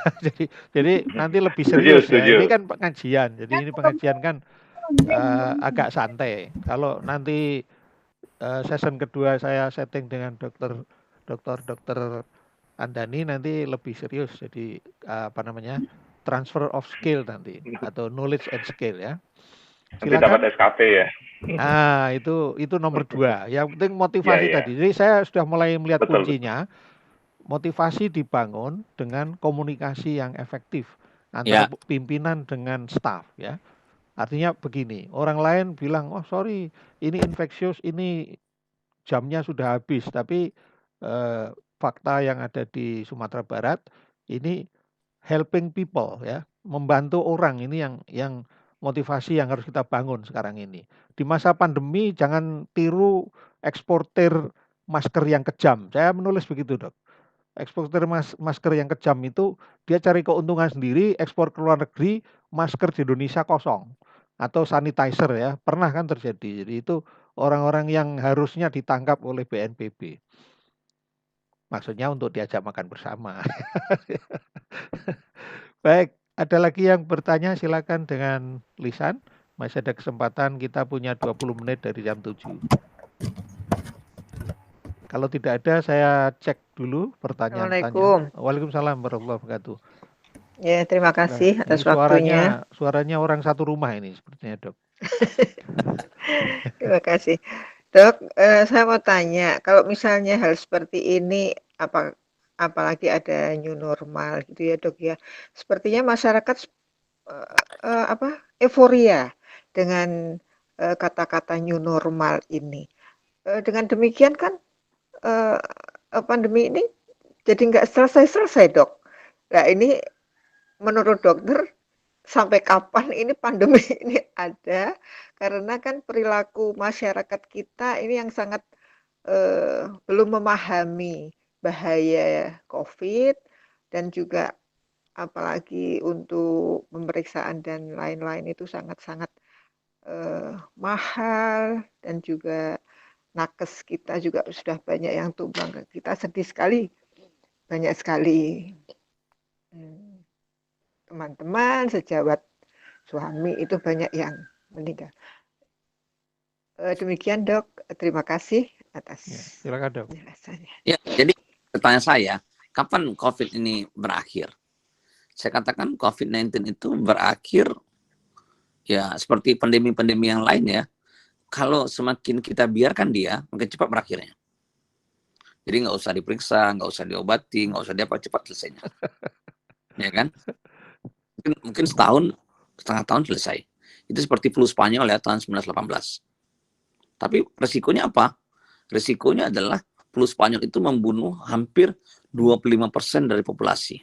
jadi nanti lebih serius ya. Ini kan pengajian. Jadi ini pengajian kan agak santai. Kalau nanti session kedua saya setting dengan Dokter Andani nanti lebih serius, jadi transfer of skill nanti atau knowledge and skill ya. Nanti dapat SKP ya. Nah, itu nomor 2. Yang penting motivasi tadi. Jadi saya sudah mulai melihat kuncinya. Motivasi dibangun dengan komunikasi yang efektif antara pimpinan dengan staf ya. Artinya begini, orang lain bilang, "Oh, sorry, ini infeksius, ini jamnya sudah habis." Tapi fakta yang ada di Sumatera Barat ini helping people ya, membantu orang, ini yang motivasi yang harus kita bangun sekarang ini. Di masa pandemi jangan tiru eksportir masker yang kejam. Saya menulis begitu, Dok. Eksportir masker yang kejam itu dia cari keuntungan sendiri, ekspor ke luar negeri, masker di Indonesia kosong. Atau sanitizer ya, pernah kan terjadi. Jadi itu orang-orang yang harusnya ditangkap oleh BNPB. Maksudnya untuk diajak makan bersama. Baik, ada lagi yang bertanya, silakan dengan lisan. Masih ada kesempatan, kita punya 20 menit dari jam 7. Kalau tidak ada, saya cek dulu pertanyaan. Assalamualaikum. Waalaikumsalam warahmatullahi wabarakatuh. Ya, terima kasih atas waktunya. Suaranya orang satu rumah ini sepertinya, Dok. Terima kasih. Dok, saya mau tanya, kalau misalnya hal seperti ini, apalagi ada new normal gitu ya, Dok ya. Sepertinya masyarakat euforia dengan kata-kata new normal ini. Dengan demikian kan pandemi ini jadi nggak selesai-selesai, Dok. Nah, ini menurut dokter sampai kapan ini pandemi ini ada? Karena kan perilaku masyarakat kita ini yang sangat belum memahami bahaya COVID dan juga apalagi untuk pemeriksaan dan lain-lain itu sangat-sangat mahal, dan juga nakes kita juga sudah banyak yang tumbang. Kita sedih sekali, banyak sekali teman-teman sejawat suami itu banyak yang meninggal. Demikian, Dok. Terima kasih atas silakan, Dok. penjelasannya. Ya, jadi pertanyaan saya, kapan COVID ini berakhir? Saya katakan COVID-19 itu berakhir ya seperti pandemi-pandemi yang lain ya. Kalau semakin kita biarkan dia, makin cepat berakhirnya. Jadi nggak usah diperiksa, nggak usah diobati, nggak usah diapa, cepat selesainya. Ya kan? Mungkin setengah tahun selesai. Itu seperti flu Spanyol ya tahun 1918. Tapi resikonya apa? Resikonya adalah flu Spanyol itu membunuh hampir 25% dari populasi.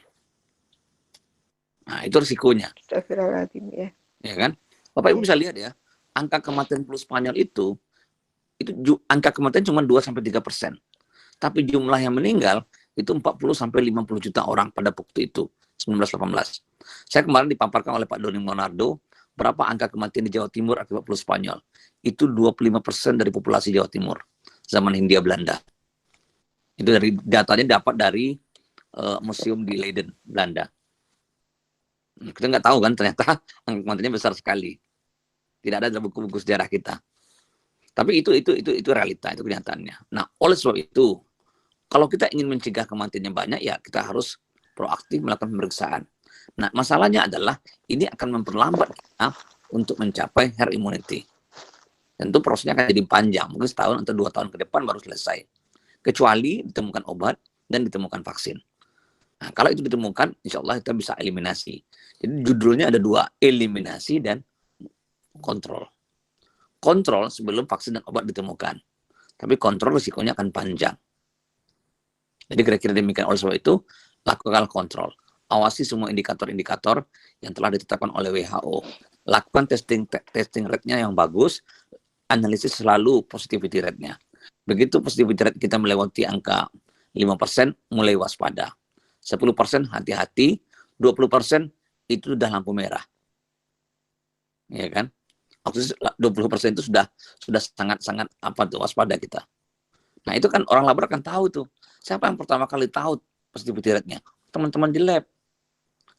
Nah, itu risikonya. Ya. Ya kan? Bapak Ibu bisa lihat ya, angka kematian flu Spanyol itu angka kematian cuma 2-3%. Tapi jumlah yang meninggal itu 40-50 juta orang pada waktu itu, 1918. Saya kemarin dipaparkan oleh Pak Doni Monardo, berapa angka kematian di Jawa Timur akibat flu Spanyol. Itu 25% dari populasi Jawa Timur, zaman Hindia Belanda. Itu dari datanya dapat dari museum di Leiden, Belanda. Kita nggak tahu kan, ternyata angka kematiannya besar sekali. Tidak ada dalam buku-buku sejarah kita. Tapi itu realita, itu kenyataannya. Nah, oleh sebab itu, kalau kita ingin mencegah kematiannya banyak, ya kita harus proaktif melakukan pemeriksaan. Nah, masalahnya adalah ini akan memperlambat kita untuk mencapai herd immunity. Tentu prosesnya akan jadi panjang, mungkin setahun atau 2 tahun ke depan baru selesai. Kecuali ditemukan obat dan ditemukan vaksin. Nah, kalau itu ditemukan, insya Allah kita bisa eliminasi. Jadi judulnya ada 2, eliminasi dan kontrol. Kontrol sebelum vaksin dan obat ditemukan. Tapi kontrol risikonya akan panjang. Jadi kira-kira demikian. Oleh sebab itu, lakukan kontrol. Awasi semua indikator-indikator yang telah ditetapkan oleh WHO. Lakukan testing rate-nya yang bagus. Analisis selalu positivity rate-nya. Begitu positivity rate kita melewati angka 5%, mulai waspada. 10% hati-hati, 20% itu sudah lampu merah. Ya kan? Waktu 20% itu sudah sangat-sangat waspada kita. Nah, itu kan orang labor akan tahu tuh. Siapa yang pertama kali tahu positivity rate-nya? Teman-teman di lab.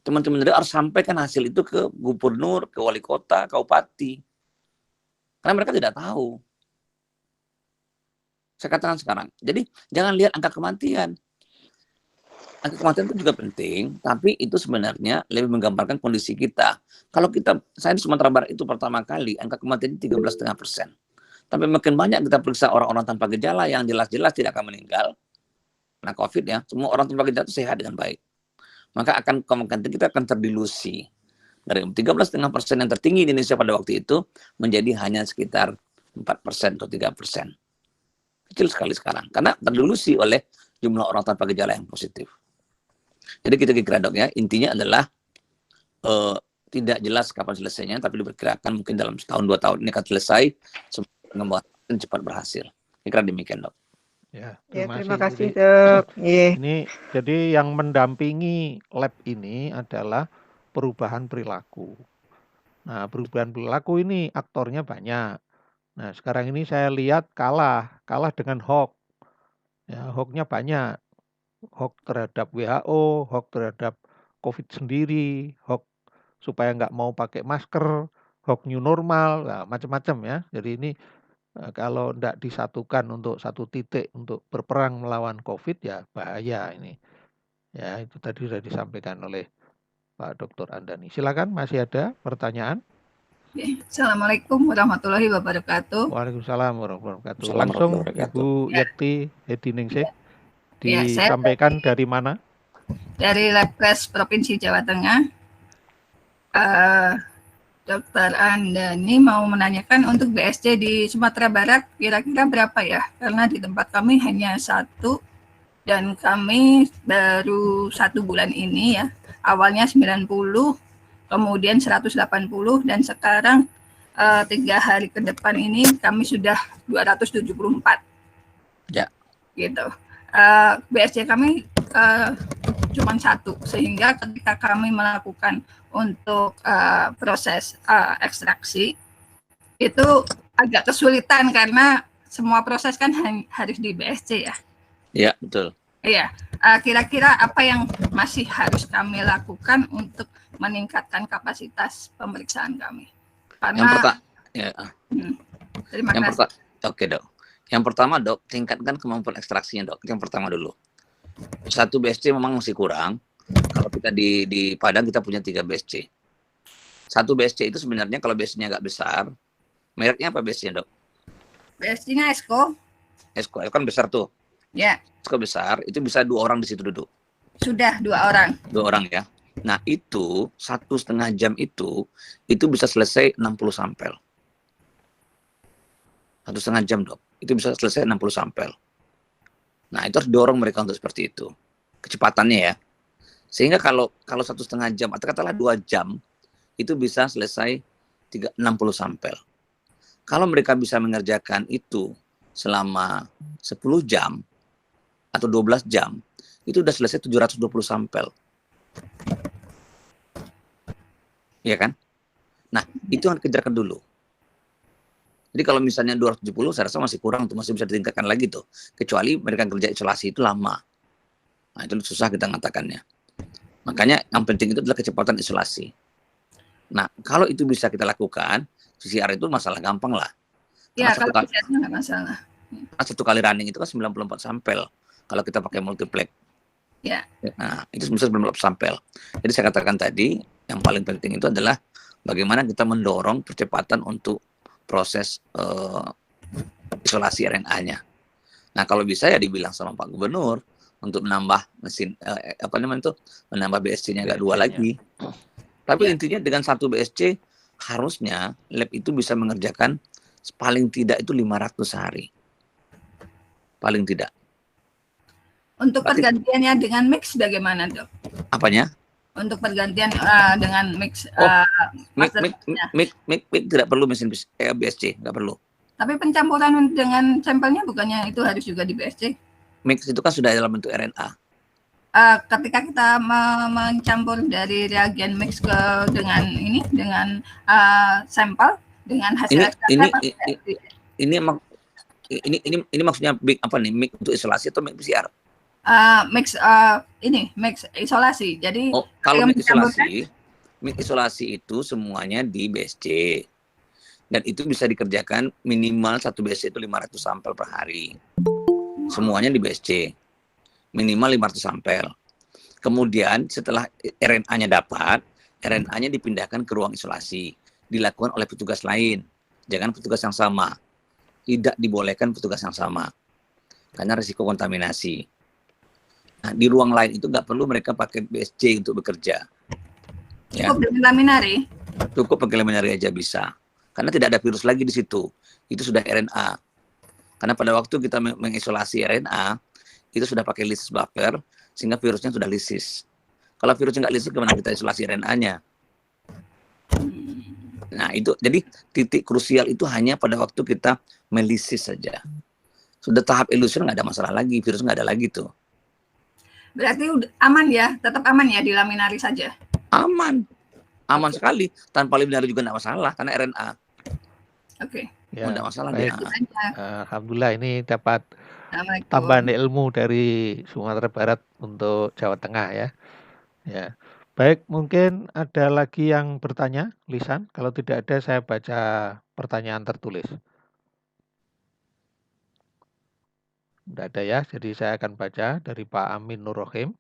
Teman-teman di lab harus sampaikan hasil itu ke gubernur, ke wali kota, ke bupati. Karena mereka tidak tahu. Saya katakan sekarang. Jadi, jangan lihat angka kematian. Angka kematian itu juga penting, tapi itu sebenarnya lebih menggambarkan kondisi kita. Kalau saya di Sumatera Barat itu pertama kali, angka kematian 13,5%. Tapi makin banyak kita periksa orang-orang tanpa gejala yang jelas-jelas tidak akan meninggal karena COVID ya, semua orang tanpa gejala itu sehat dengan baik. Maka kita akan terdilusi. Dari 13,5% yang tertinggi di Indonesia pada waktu itu, menjadi hanya sekitar 4% atau 3%. Kecil sekali sekarang, karena terdilusi oleh jumlah orang tanpa gejala yang positif. Jadi kita kira dok ya, intinya adalah tidak jelas kapan selesainya, tapi diperkirakan mungkin dalam setahun 2 tahun ini akan selesai, dan cepat berhasil. Kira demikian dok. Ya, terima kasih dok. Ini jadi yang mendampingi lab ini adalah perubahan perilaku. Nah, perubahan perilaku ini aktornya banyak. Nah, sekarang ini saya lihat kalah dengan hoax. Ya, hoaxnya banyak. Hoax terhadap WHO, hoax terhadap COVID sendiri, hoax supaya nggak mau pakai masker, hoax new normal, nah, macam-macam ya. Jadi ini Kalau tidak disatukan untuk satu titik untuk berperang melawan COVID ya bahaya ini. Ya itu tadi sudah disampaikan oleh Pak Dr. Andani. Silakan, masih ada pertanyaan? Assalamualaikum warahmatullahi wabarakatuh. Waalaikumsalam warahmatullahi wabarakatuh. Langsung Ibu Yekti Hediningsih, Ya, disampaikan dari mana? Dari Labkes Provinsi Jawa Tengah. Dr. Andani mau menanyakan untuk BSC di Sumatera Barat kira-kira berapa ya? Karena di tempat kami hanya 1 dan kami baru 1 bulan ini ya. Awalnya 90, kemudian 180 dan sekarang 3 hari ke depan ini kami sudah 274. Ya. Gitu. BSC kami cuma 1, sehingga ketika kami melakukan untuk proses ekstraksi itu agak kesulitan karena semua proses kan harus di BSC ya. Iya, betul. Iya. Kira-kira apa yang masih harus kami lakukan untuk meningkatkan kapasitas pemeriksaan kami? Karena terima kasih. Oke, Dok. Yang pertama, Dok, tingkatkan kemampuan ekstraksinya, Dok. Yang pertama dulu. 1 BSC memang masih kurang. Kalau kita di Padang kita punya 3 BSC. 1 BSC itu sebenarnya kalau BSC-nya nggak besar, mereknya apa BSC-nya, Dok? BSC-nya Esko. Esko kan besar tuh. Ya. Esko besar, itu bisa 2 orang di situ duduk. Sudah 2 orang. 2 orang ya. Nah itu 1,5 jam itu bisa selesai 60 sampel. 1,5 jam, Dok. Itu bisa selesai 60 sampel. Nah itu harus dorong mereka untuk seperti itu. Kecepatannya ya. Sehingga kalau 1,5 jam atau katakanlah 2 jam itu bisa selesai 60 sampel. Kalau mereka bisa mengerjakan itu selama 10 jam atau 12 jam, itu sudah selesai 720 sampel. Iya kan? Nah, itu yang kerjakan dulu. Jadi kalau misalnya 270, saya rasa masih kurang tuh, masih bisa ditingkatkan lagi tuh. Kecuali mereka kerja isolasi itu lama. Nah, itu susah kita mengatakannya. Makanya yang penting itu adalah kecepatan isolasi. Nah, kalau itu bisa kita lakukan, PCR itu masalah gampang lah. Ya, kalau PCR nggak masalah. 1 kali running itu kan 94 sampel. Kalau kita pakai multiplex. Ya. Nah, itu bisa 94 sampel. Jadi saya katakan tadi, yang paling penting itu adalah bagaimana kita mendorong percepatan untuk proses isolasi RNA-nya. Nah, kalau bisa ya dibilang sama Pak Gubernur untuk menambah mesin menambah BSC-nya agak 2 lagi. Tapi intinya dengan 1 BSC harusnya lab itu bisa mengerjakan paling tidak itu 500 sehari. Paling tidak. Untuk pergantiannya dengan mix bagaimana, Dok? Apanya? Untuk pergantian dengan mix. Mix tidak perlu mesin BSC, nggak perlu. Tapi pencampuran dengan sampelnya bukannya itu harus juga di BSC? Mix itu kan sudah dalam bentuk RNA. Ketika kita mencampur dari reagen mix dengan sampel dengan hasil ini maksudnya mix untuk isolasi atau mix PCR? Mix isolasi. Jadi kalau mix isolasi itu semuanya di BSC. Dan itu bisa dikerjakan minimal 1 BSC itu 500 sampel per hari. Semuanya di BSC. Minimal 500 sampel. Kemudian setelah RNA-nya dapat, RNA-nya dipindahkan ke ruang isolasi. Dilakukan oleh petugas lain. Jangan petugas yang sama. Tidak dibolehkan petugas yang sama. Karena risiko kontaminasi. Nah, di ruang lain itu nggak perlu mereka pakai BSC untuk bekerja. Cukup dengan laminari? Cukup pakai laminari aja bisa. Karena tidak ada virus lagi di situ. Itu sudah RNA. Karena pada waktu kita mengisolasi RNA, itu sudah pakai lysis buffer, sehingga virusnya sudah lysis. Kalau virusnya nggak lysis, gimana kita isolasi RNA-nya? Nah, itu jadi titik krusial itu hanya pada waktu kita melisis saja. Sudah tahap elution nggak ada masalah lagi, virus nggak ada lagi tuh. Berarti aman ya, tetap aman ya di laminari saja? Aman sekali. Tanpa laminari juga nggak masalah, karena RNA. Oke. Ya, nggak masalah. Alhamdulillah ini dapat tambahan ilmu dari Sumatera Barat untuk Jawa Tengah ya. Ya. Baik, mungkin ada lagi yang bertanya, Lisan. Kalau tidak ada, saya baca pertanyaan tertulis. Tidak ada ya, jadi saya akan baca dari Pak Amin Nur Rohim.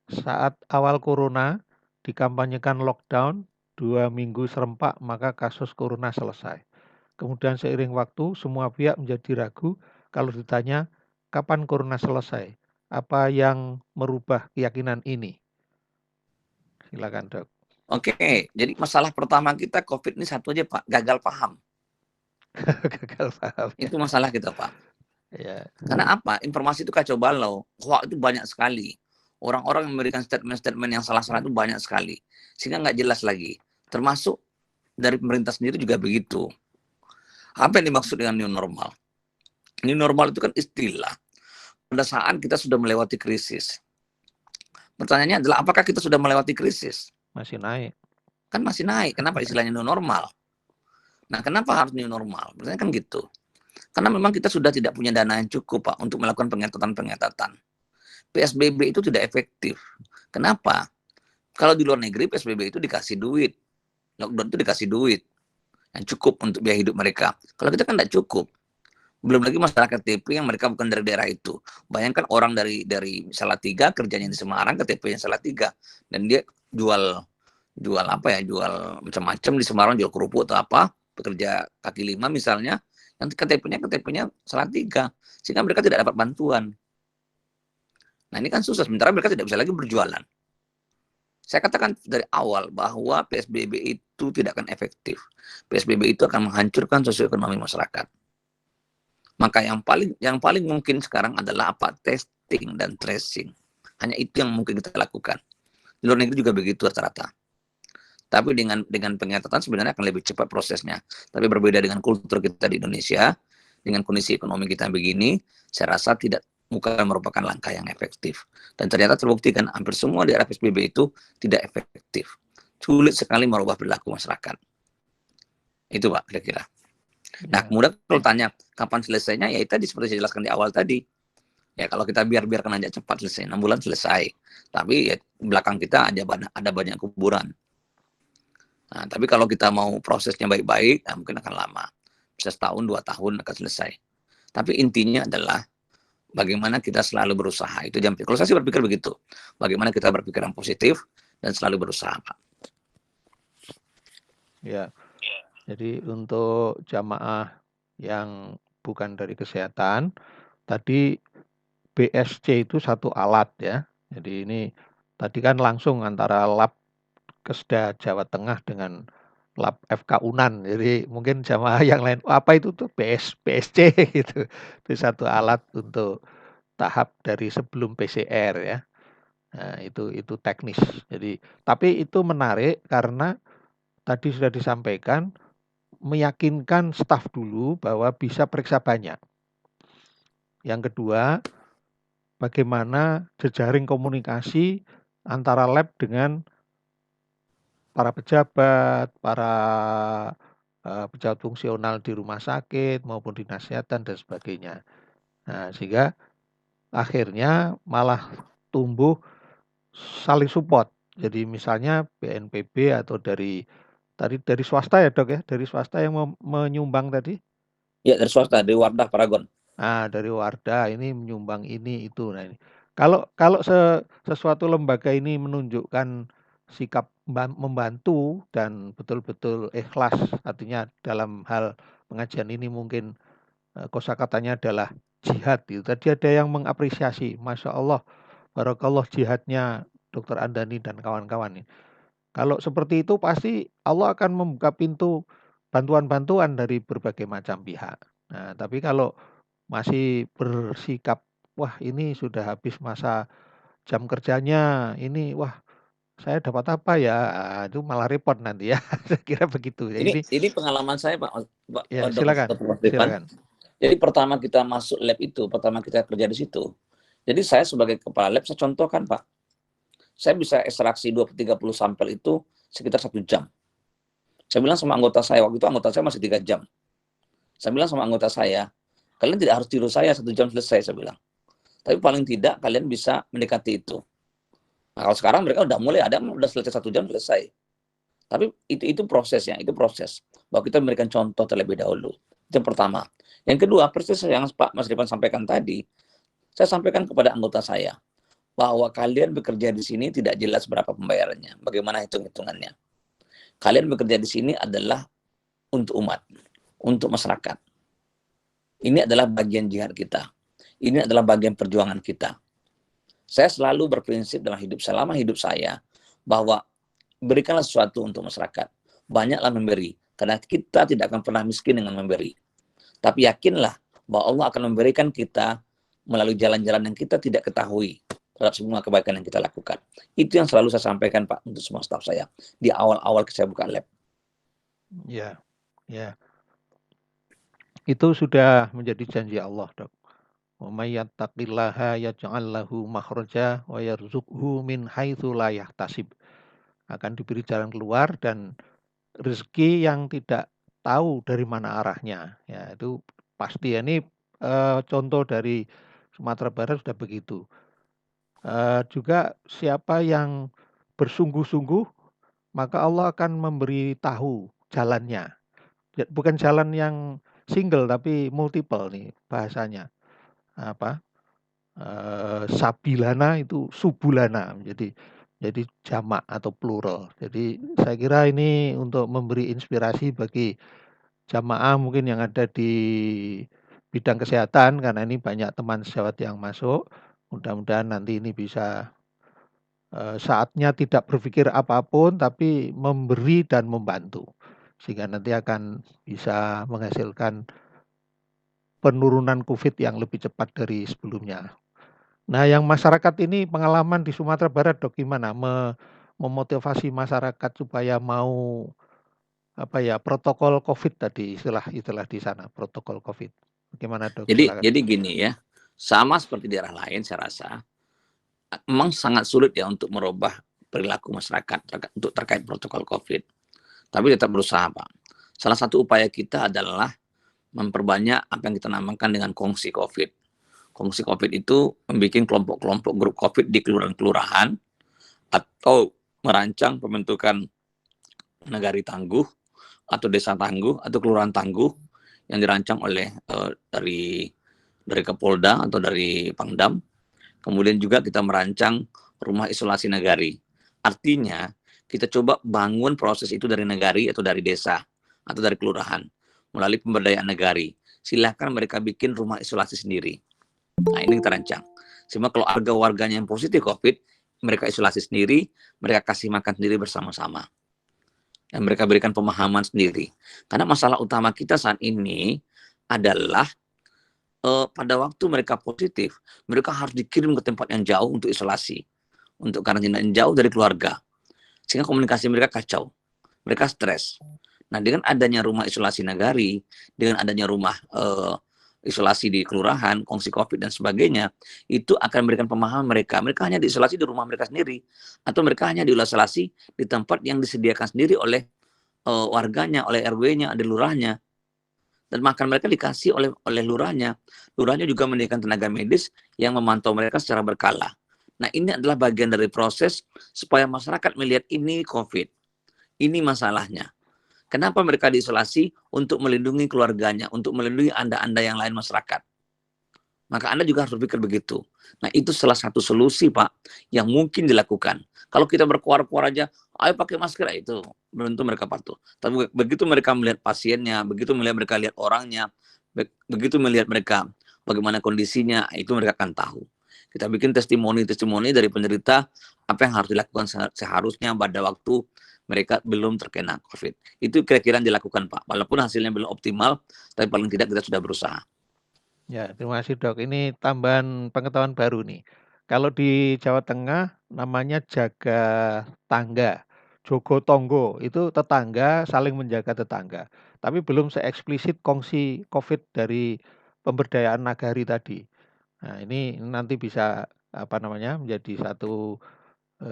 Saat awal corona dikampanyekan lockdown 2 minggu serempak, maka kasus corona selesai. Kemudian seiring waktu semua pihak menjadi ragu kalau ditanya kapan corona selesai. Apa yang merubah keyakinan ini? Silakan, Dok. Oke, jadi masalah pertama kita COVID ini satu aja, Pak, gagal paham. Gagal paham. Itu masalah kita, Pak. Ya. Karena apa? Informasi itu kacau balau. Hoax itu banyak sekali. Orang-orang yang memberikan statement-statement yang salah-salah itu banyak sekali. Sehingga nggak jelas lagi. Termasuk dari pemerintah sendiri juga begitu. Apa yang dimaksud dengan new normal? New normal itu kan istilah. Pada saat kita sudah melewati krisis. Pertanyaannya adalah apakah kita sudah melewati krisis? Masih naik. Kan masih naik. Kenapa istilahnya new normal? Nah, kenapa harus new normal? Pertanyaan kan gitu. Karena memang kita sudah tidak punya dana yang cukup, Pak, untuk melakukan pengetatan-pengetatan. PSBB itu tidak efektif. Kenapa? Kalau di luar negeri PSBB itu dikasih duit. Lockdown itu dikasih duit yang cukup untuk biaya hidup mereka. Kalau kita kan tidak cukup. Belum lagi masyarakat KTP yang mereka bukan dari daerah itu. Bayangkan orang dari Salatiga kerjanya di Semarang, KTP-nya Salatiga, dan dia jual apa ya? Jual macam-macam di Semarang, jual kerupuk atau apa, pekerja kaki lima misalnya, yang KTP-nya Salatiga, sehingga mereka tidak dapat bantuan. Nah, ini kan susah, sementara mereka tidak bisa lagi berjualan. Saya katakan dari awal bahwa PSBB itu tidak akan efektif. PSBB itu akan menghancurkan sosioekonomi masyarakat. Maka yang paling mungkin sekarang adalah apa? Testing dan tracing. Hanya itu yang mungkin kita lakukan. Di luar negeri juga begitu rata-rata. Tapi dengan pengetatan sebenarnya akan lebih cepat prosesnya. Tapi berbeda dengan kultur kita di Indonesia, dengan kondisi ekonomi kita begini, saya rasa bukan merupakan langkah yang efektif. Dan ternyata terbuktikan hampir semua di daerah PSBB itu tidak efektif. Sulit sekali merubah perilaku masyarakat. Itu, Pak, kira-kira. Nah, kemudian kalau tanya kapan selesainya, ya itu tadi seperti saya jelaskan di awal tadi. Ya kalau kita biarkan aja cepat selesai, 6 bulan selesai. Tapi ya, belakang kita ada banyak kuburan. Nah, tapi kalau kita mau prosesnya baik-baik, ya mungkin akan lama. Bisa 1 tahun, 2 tahun akan selesai. Tapi intinya adalah bagaimana kita selalu berusaha. Itu jam. Kalau saya sih berpikir begitu. Bagaimana kita berpikiran positif dan selalu berusaha, Pak. Ya. Jadi untuk jamaah yang bukan dari kesehatan, tadi BSC itu satu alat ya. Jadi ini tadi kan langsung antara lab Kesda Jawa Tengah dengan lab FK Unan. Jadi mungkin jamaah yang lain, apa itu tuh BSC gitu. Itu satu alat untuk tahap dari sebelum PCR ya. Nah, itu teknis. Jadi tapi itu menarik karena tadi sudah disampaikan meyakinkan staf dulu bahwa bisa periksa banyak. Yang kedua, bagaimana jejaring komunikasi antara lab dengan para pejabat, para pejabat fungsional di rumah sakit maupun dinas kesehatan dan sebagainya. Nah, sehingga akhirnya malah tumbuh saling support. Jadi misalnya BNPB atau dari swasta ya, Dok ya, dari swasta yang menyumbang tadi. Ya, dari swasta, dari Wardah Paragon. Nah, dari Wardah ini menyumbang ini itu. Nah, ini kalau sesuatu lembaga ini menunjukkan sikap membantu dan betul-betul ikhlas, artinya dalam hal pengajian ini mungkin kosakatanya adalah jihad itu. Tadi ada yang mengapresiasi, Masya Allah, barakallah jihadnya Dr. Andani dan kawan-kawan ini. Kalau seperti itu pasti Allah akan membuka pintu bantuan-bantuan dari berbagai macam pihak. Nah, tapi kalau masih bersikap, wah ini sudah habis masa jam kerjanya, ini wah saya dapat apa ya, itu malah repot nanti ya. Saya kira begitu. Ini pengalaman saya, Pak. Ya, silakan. Jadi pertama kita masuk lab itu, pertama kita kerja di situ. Jadi saya sebagai kepala lab, saya contohkan, Pak. Saya bisa ekstraksi 20-30 sampel itu sekitar 1 jam. Saya bilang sama anggota saya, waktu itu anggota saya masih 3 jam. Saya bilang sama anggota saya, kalian tidak harus tiru saya 1 jam selesai, saya bilang. Tapi paling tidak kalian bisa mendekati itu. Nah, kalau sekarang mereka udah selesai 1 jam selesai. Tapi itu prosesnya, itu proses. Bahwa kita memberikan contoh terlebih dahulu. Itu yang pertama. Yang kedua, persis yang Pak Mas Rifan sampaikan tadi, saya sampaikan kepada anggota saya bahwa kalian bekerja di sini tidak jelas berapa pembayarannya, bagaimana hitung-hitungannya. Kalian bekerja di sini adalah untuk umat, untuk masyarakat. Ini adalah bagian jihad kita. Ini adalah bagian perjuangan kita. Saya selalu berprinsip dalam hidup selama hidup saya bahwa berikanlah sesuatu untuk masyarakat. Banyaklah memberi, karena kita tidak akan pernah miskin dengan memberi. Tapi yakinlah bahwa Allah akan memberikan kita melalui jalan-jalan yang kita tidak ketahui terhadap semua kebaikan yang kita lakukan. Itu yang selalu saya sampaikan, Pak, untuk semua staf saya di awal-awal saya buka lab. Ya, ya. Itu sudah menjadi janji Allah, Dok. Wa may yattaqillaha yaj'al lahu makhraja wa yarzuqhu min haitsu la yahtasib. Akan diberi jalan keluar dan rezeki yang tidak tahu dari mana arahnya. Ya, itu pasti. Ini contoh dari Sumatera Barat sudah begitu. Juga siapa yang bersungguh-sungguh, maka Allah akan memberi tahu jalannya. Bukan jalan yang single tapi multiple nih bahasanya. Apa? Sabilana itu subulana, jadi jamak atau plural. Jadi saya kira ini untuk memberi inspirasi bagi jamaah mungkin yang ada di bidang kesehatan, karena ini banyak teman sejawat yang masuk. Mudah-mudahan nanti ini bisa saatnya tidak berpikir apapun tapi memberi dan membantu, sehingga nanti akan bisa menghasilkan penurunan COVID yang lebih cepat dari sebelumnya. Nah, yang masyarakat ini pengalaman di Sumatera Barat, Dok, gimana memotivasi masyarakat supaya mau protokol COVID tadi, istilah di sana, protokol COVID. Bagaimana, Dok? Jadi gini ya, sama seperti daerah lain saya rasa memang sangat sulit ya untuk merubah perilaku masyarakat untuk terkait protokol COVID. Tapi tetap berusaha, Pak. Salah satu upaya kita adalah memperbanyak apa yang kita namakan dengan kongsi COVID. Kongsi COVID itu membuat kelompok-kelompok grup COVID di kelurahan-kelurahan atau merancang pembentukan nagari tangguh atau desa tangguh atau kelurahan tangguh yang dirancang oleh dari Kapolda atau dari Pangdam. Kemudian juga kita merancang rumah isolasi nagari. Artinya kita coba bangun proses itu dari nagari atau dari desa atau dari kelurahan melalui pemberdayaan nagari. Silahkan mereka bikin rumah isolasi sendiri. Nah, ini kita rancang. Sehingga kalau ada warganya yang positif COVID, mereka isolasi sendiri, mereka kasih makan sendiri bersama-sama. Dan mereka berikan pemahaman sendiri. Karena masalah utama kita saat ini adalah pada waktu mereka positif, mereka harus dikirim ke tempat yang jauh untuk isolasi. Untuk karantina yang jauh dari keluarga. Sehingga komunikasi mereka kacau. Mereka stres. Nah, dengan adanya rumah isolasi nagari, dengan adanya rumah isolasi di kelurahan, kongsi COVID dan sebagainya, itu akan memberikan pemahaman mereka. Mereka hanya diisolasi di rumah mereka sendiri, atau mereka hanya diisolasi di tempat yang disediakan sendiri oleh warganya, oleh RW-nya, ada lurahnya. Dan makan mereka dikasih oleh lurahnya. Lurahnya juga menyediakan tenaga medis yang memantau mereka secara berkala. Nah, ini adalah bagian dari proses supaya masyarakat melihat ini COVID. Ini masalahnya. Kenapa mereka diisolasi? Untuk melindungi keluarganya, untuk melindungi Anda yang lain masyarakat. Maka Anda juga harus berpikir begitu. Nah, itu salah satu solusi, Pak, yang mungkin dilakukan. Kalau kita berkuar-kuar aja, ayo pakai masker, itu belum tentu mereka patuh. Tapi begitu mereka melihat pasiennya, begitu mereka lihat orangnya, begitu melihat mereka bagaimana kondisinya, itu mereka akan tahu. Kita bikin testimoni dari penderita apa yang harus dilakukan seharusnya pada waktu mereka belum terkena COVID. Itu kira-kira yang dilakukan, Pak. Walaupun hasilnya belum optimal, tapi paling tidak kita sudah berusaha. Ya, terima kasih, Dok. Ini tambahan pengetahuan baru nih. Kalau di Jawa Tengah namanya jaga tangga, jogo tonggo, itu tetangga saling menjaga tetangga. Tapi belum se-eksplisit kongsi COVID dari pemberdayaan nagari tadi. Nah, ini nanti bisa menjadi satu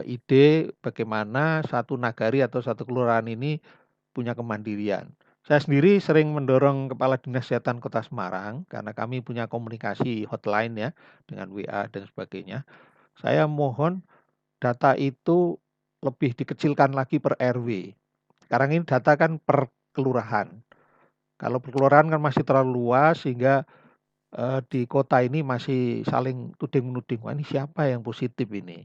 ide bagaimana satu nagari atau satu kelurahan ini punya kemandirian. Saya sendiri sering mendorong Kepala Dinas Kesehatan Kota Semarang karena kami punya komunikasi hotline ya dengan WA dan sebagainya. Saya mohon data itu lebih dikecilkan lagi per RW. Sekarang ini data kan per kelurahan. Kalau perkeluaran kan masih terlalu luas sehingga di kota ini masih saling tuding-menuding, wah ini siapa yang positif ini.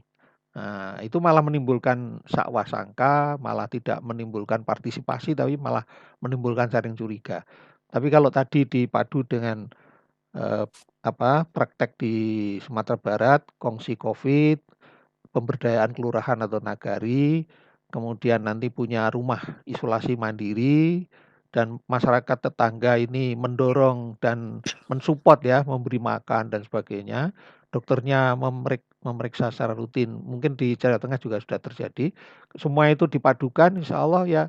Nah, itu malah menimbulkan sakwa sangka, malah tidak menimbulkan partisipasi, tapi malah menimbulkan saling curiga. Tapi kalau tadi dipadu dengan praktek di Sumatera Barat, kongsi COVID, pemberdayaan kelurahan atau nagari, kemudian nanti punya rumah isolasi mandiri, dan masyarakat tetangga ini mendorong dan mensupport ya, memberi makan dan sebagainya. Dokternya memeriksa secara rutin. Mungkin di Jawa Tengah juga sudah terjadi. Semua itu dipadukan, insya Allah ya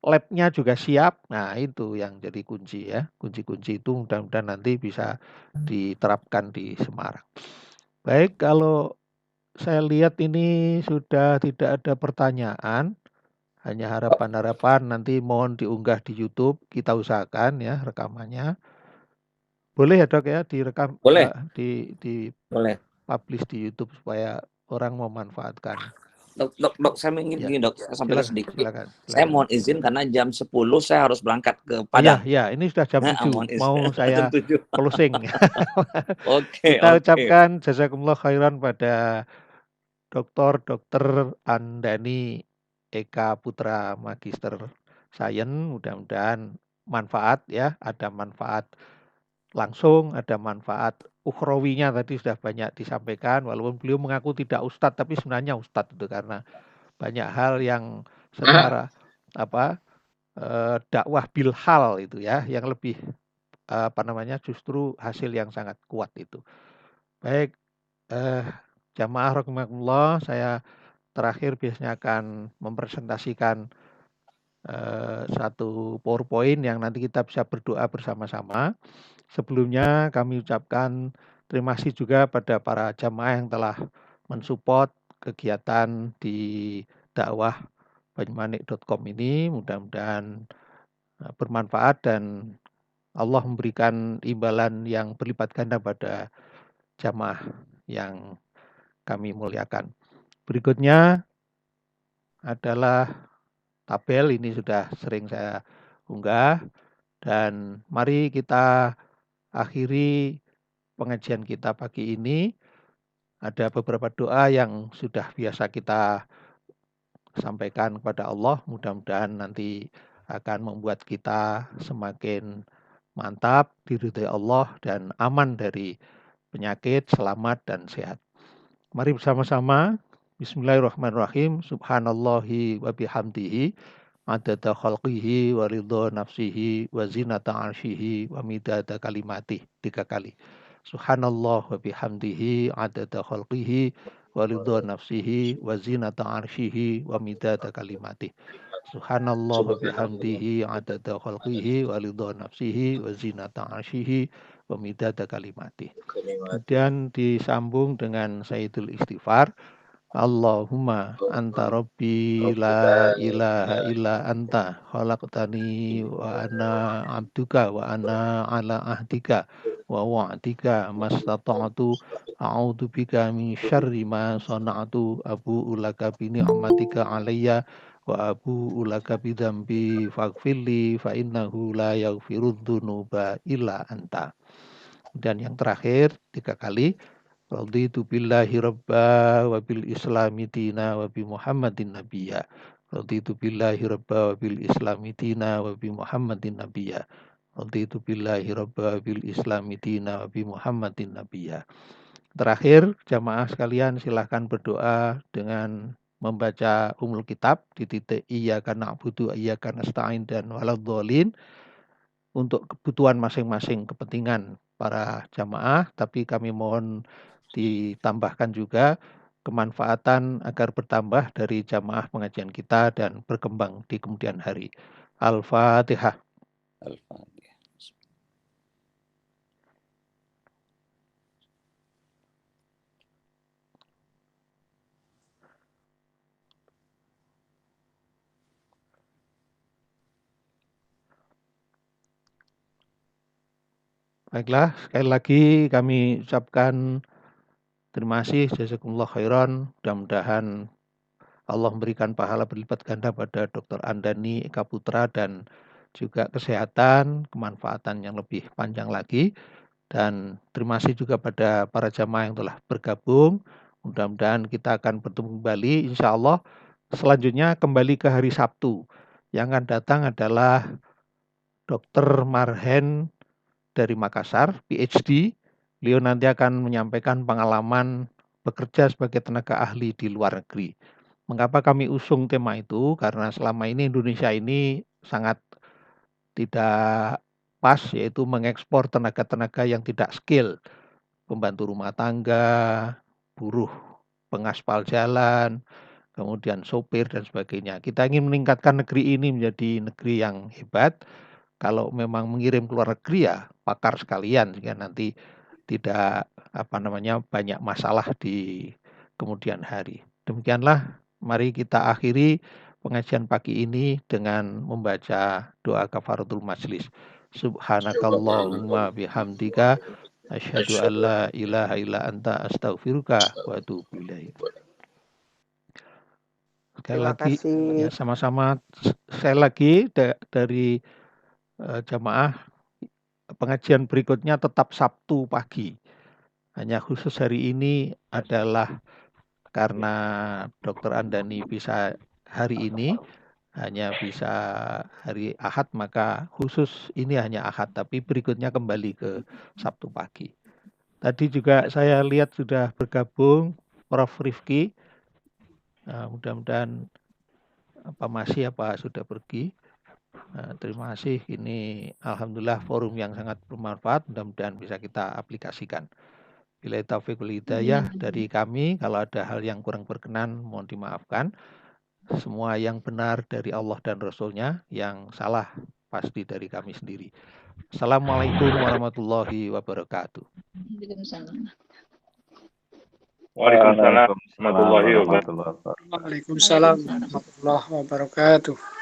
labnya juga siap. Nah itu yang jadi kunci ya. Kunci-kunci itu mudah-mudahan nanti bisa diterapkan di Semarang. Baik, kalau saya lihat ini sudah tidak ada pertanyaan. Hanya harapan-harapan nanti mohon diunggah di YouTube, kita usahakan ya rekamannya. Boleh ya Dok ya direkam, Boleh. di Boleh. publish di YouTube supaya orang memanfaatkan. Dok, saya ingin gini Dok, saya sampaikan sedikit. Silakan. Saya mohon izin karena jam 10 saya harus berangkat ke Padang. Iya, ini sudah jam 7. Mau saya closing. Oke. Kita ucapkan jazakumullah khairan pada Dr. Andani Eka Putra Magister Sains, mudah-mudahan manfaat ya, ada manfaat langsung, ada manfaat ukhrawinya tadi sudah banyak disampaikan, walaupun beliau mengaku tidak ustadz, tapi sebenarnya ustadz itu karena banyak hal yang secara dakwah bilhal itu ya, yang lebih justru hasil yang sangat kuat itu. Baik, jamaah rahimakumullah, saya terakhir biasanya akan mempresentasikan satu PowerPoint yang nanti kita bisa berdoa bersama-sama. Sebelumnya kami ucapkan terima kasih juga pada para jamaah yang telah mensupport kegiatan di dakwah banyumanik.com ini. Mudah-mudahan bermanfaat dan Allah memberikan imbalan yang berlipat ganda pada jamaah yang kami muliakan. Berikutnya adalah tabel, ini sudah sering saya unggah, dan mari kita akhiri pengajian kita pagi ini. Ada beberapa doa yang sudah biasa kita sampaikan kepada Allah, mudah-mudahan nanti akan membuat kita semakin mantap, diridhai Allah dan aman dari penyakit, selamat dan sehat. Mari bersama-sama. Bismillahirrahmanirrahim. Subhanallahi wa bihamdihi adada khalqihi wa ridha nafsihi wa zinata arshihi wa midada kalimati. 3 kali. Subhanallah wa bihamdihi adada khalqihi wa ridha nafsihi wa zinata arshihi wa midada kalimati. Subhanallah wa bihamdihi adada khalqihi wa ridha nafsihi wa zinata arshihi wa midada kalimati. Kemudian disambung dengan Sayyidul Istighfar. Allahumma anta rabbi la ilaha illa anta khalaqtani wa ana abduka wa ana ala ahdika wa wa'dika mastata'tu a'udzu bika min syarri ma sana'tu abu'u laka bi ni'matika alayya wa abu'u laka bi dzambi faghfirli fa innahu la yaghfirudz dzunuba illa anta. Dan yang terakhir 3 kali. Raditu billahi rabba wa bil islami dina wa bi Muhammadin nabiyya. Raditu billahi rabba wa bil islami dina wa bi Muhammadin nabiyya. Raditu billahi rabba wa bil islami dina wa bi Muhammadin nabiyya. Terakhir, jamaah sekalian silahkan berdoa dengan membaca Ummul Kitab di titik iyyaka na'budu wa iyyaka nasta'in dan waladhdallin untuk kebutuhan masing-masing kepentingan para jamaah, tapi kami mohon ditambahkan juga kemanfaatan agar bertambah dari jamaah pengajian kita dan berkembang di kemudian hari. Al-Fatihah. Al-Fatihah. Baiklah, sekali lagi kami ucapkan terima kasih, jazakumullah khairan. Mudah-mudahan Allah memberikan pahala berlipat ganda pada Dr. Andani Eka Putra dan juga kesehatan, kemanfaatan yang lebih panjang lagi. Dan terima kasih juga pada para jamaah yang telah bergabung. Mudah-mudahan kita akan bertemu kembali insya Allah. Selanjutnya kembali ke hari Sabtu. Yang akan datang adalah Dr. Marhen dari Makassar, PhD. Beliau nanti akan menyampaikan pengalaman bekerja sebagai tenaga ahli di luar negeri. Mengapa kami usung tema itu? Karena selama ini Indonesia ini sangat tidak pas, yaitu mengekspor tenaga-tenaga yang tidak skill, pembantu rumah tangga, buruh pengaspal jalan, kemudian sopir dan sebagainya. Kita ingin meningkatkan negeri ini menjadi negeri yang hebat. Kalau memang mengirim ke luar negeri ya pakar sekalian, sehingga nanti tidak banyak masalah di kemudian hari. Demikianlah, mari kita akhiri pengajian pagi ini dengan membaca doa kafaratul majlis. Subhanakallahumma bihamdika asyhadu an la ilaha illa anta astaghfiruka wa atubu ilaik. Sekali lagi ya sama-sama sekali lagi dari jamaah, pengajian berikutnya tetap Sabtu pagi. Hanya khusus hari ini adalah karena Dr. Andani bisa hari ini, hanya bisa hari Ahad, maka khusus ini hanya Ahad, tapi berikutnya kembali ke Sabtu pagi. Tadi juga saya lihat sudah bergabung Prof. Rifki. Mudah-mudahan masih sudah pergi. Terima kasih. Ini alhamdulillah forum yang sangat bermanfaat. Mudah-mudahan bisa kita aplikasikan. Billahi taufiq wal hidayah dari kami. Kalau ada hal yang kurang berkenan, mohon dimaafkan. Semua yang benar dari Allah dan Rasul-Nya, yang salah pasti dari kami sendiri. Assalamualaikum warahmatullahi wabarakatuh. Waalaikumsalam warahmatullahi wabarakatuh. Waalaikumsalam warahmatullahi wabarakatuh.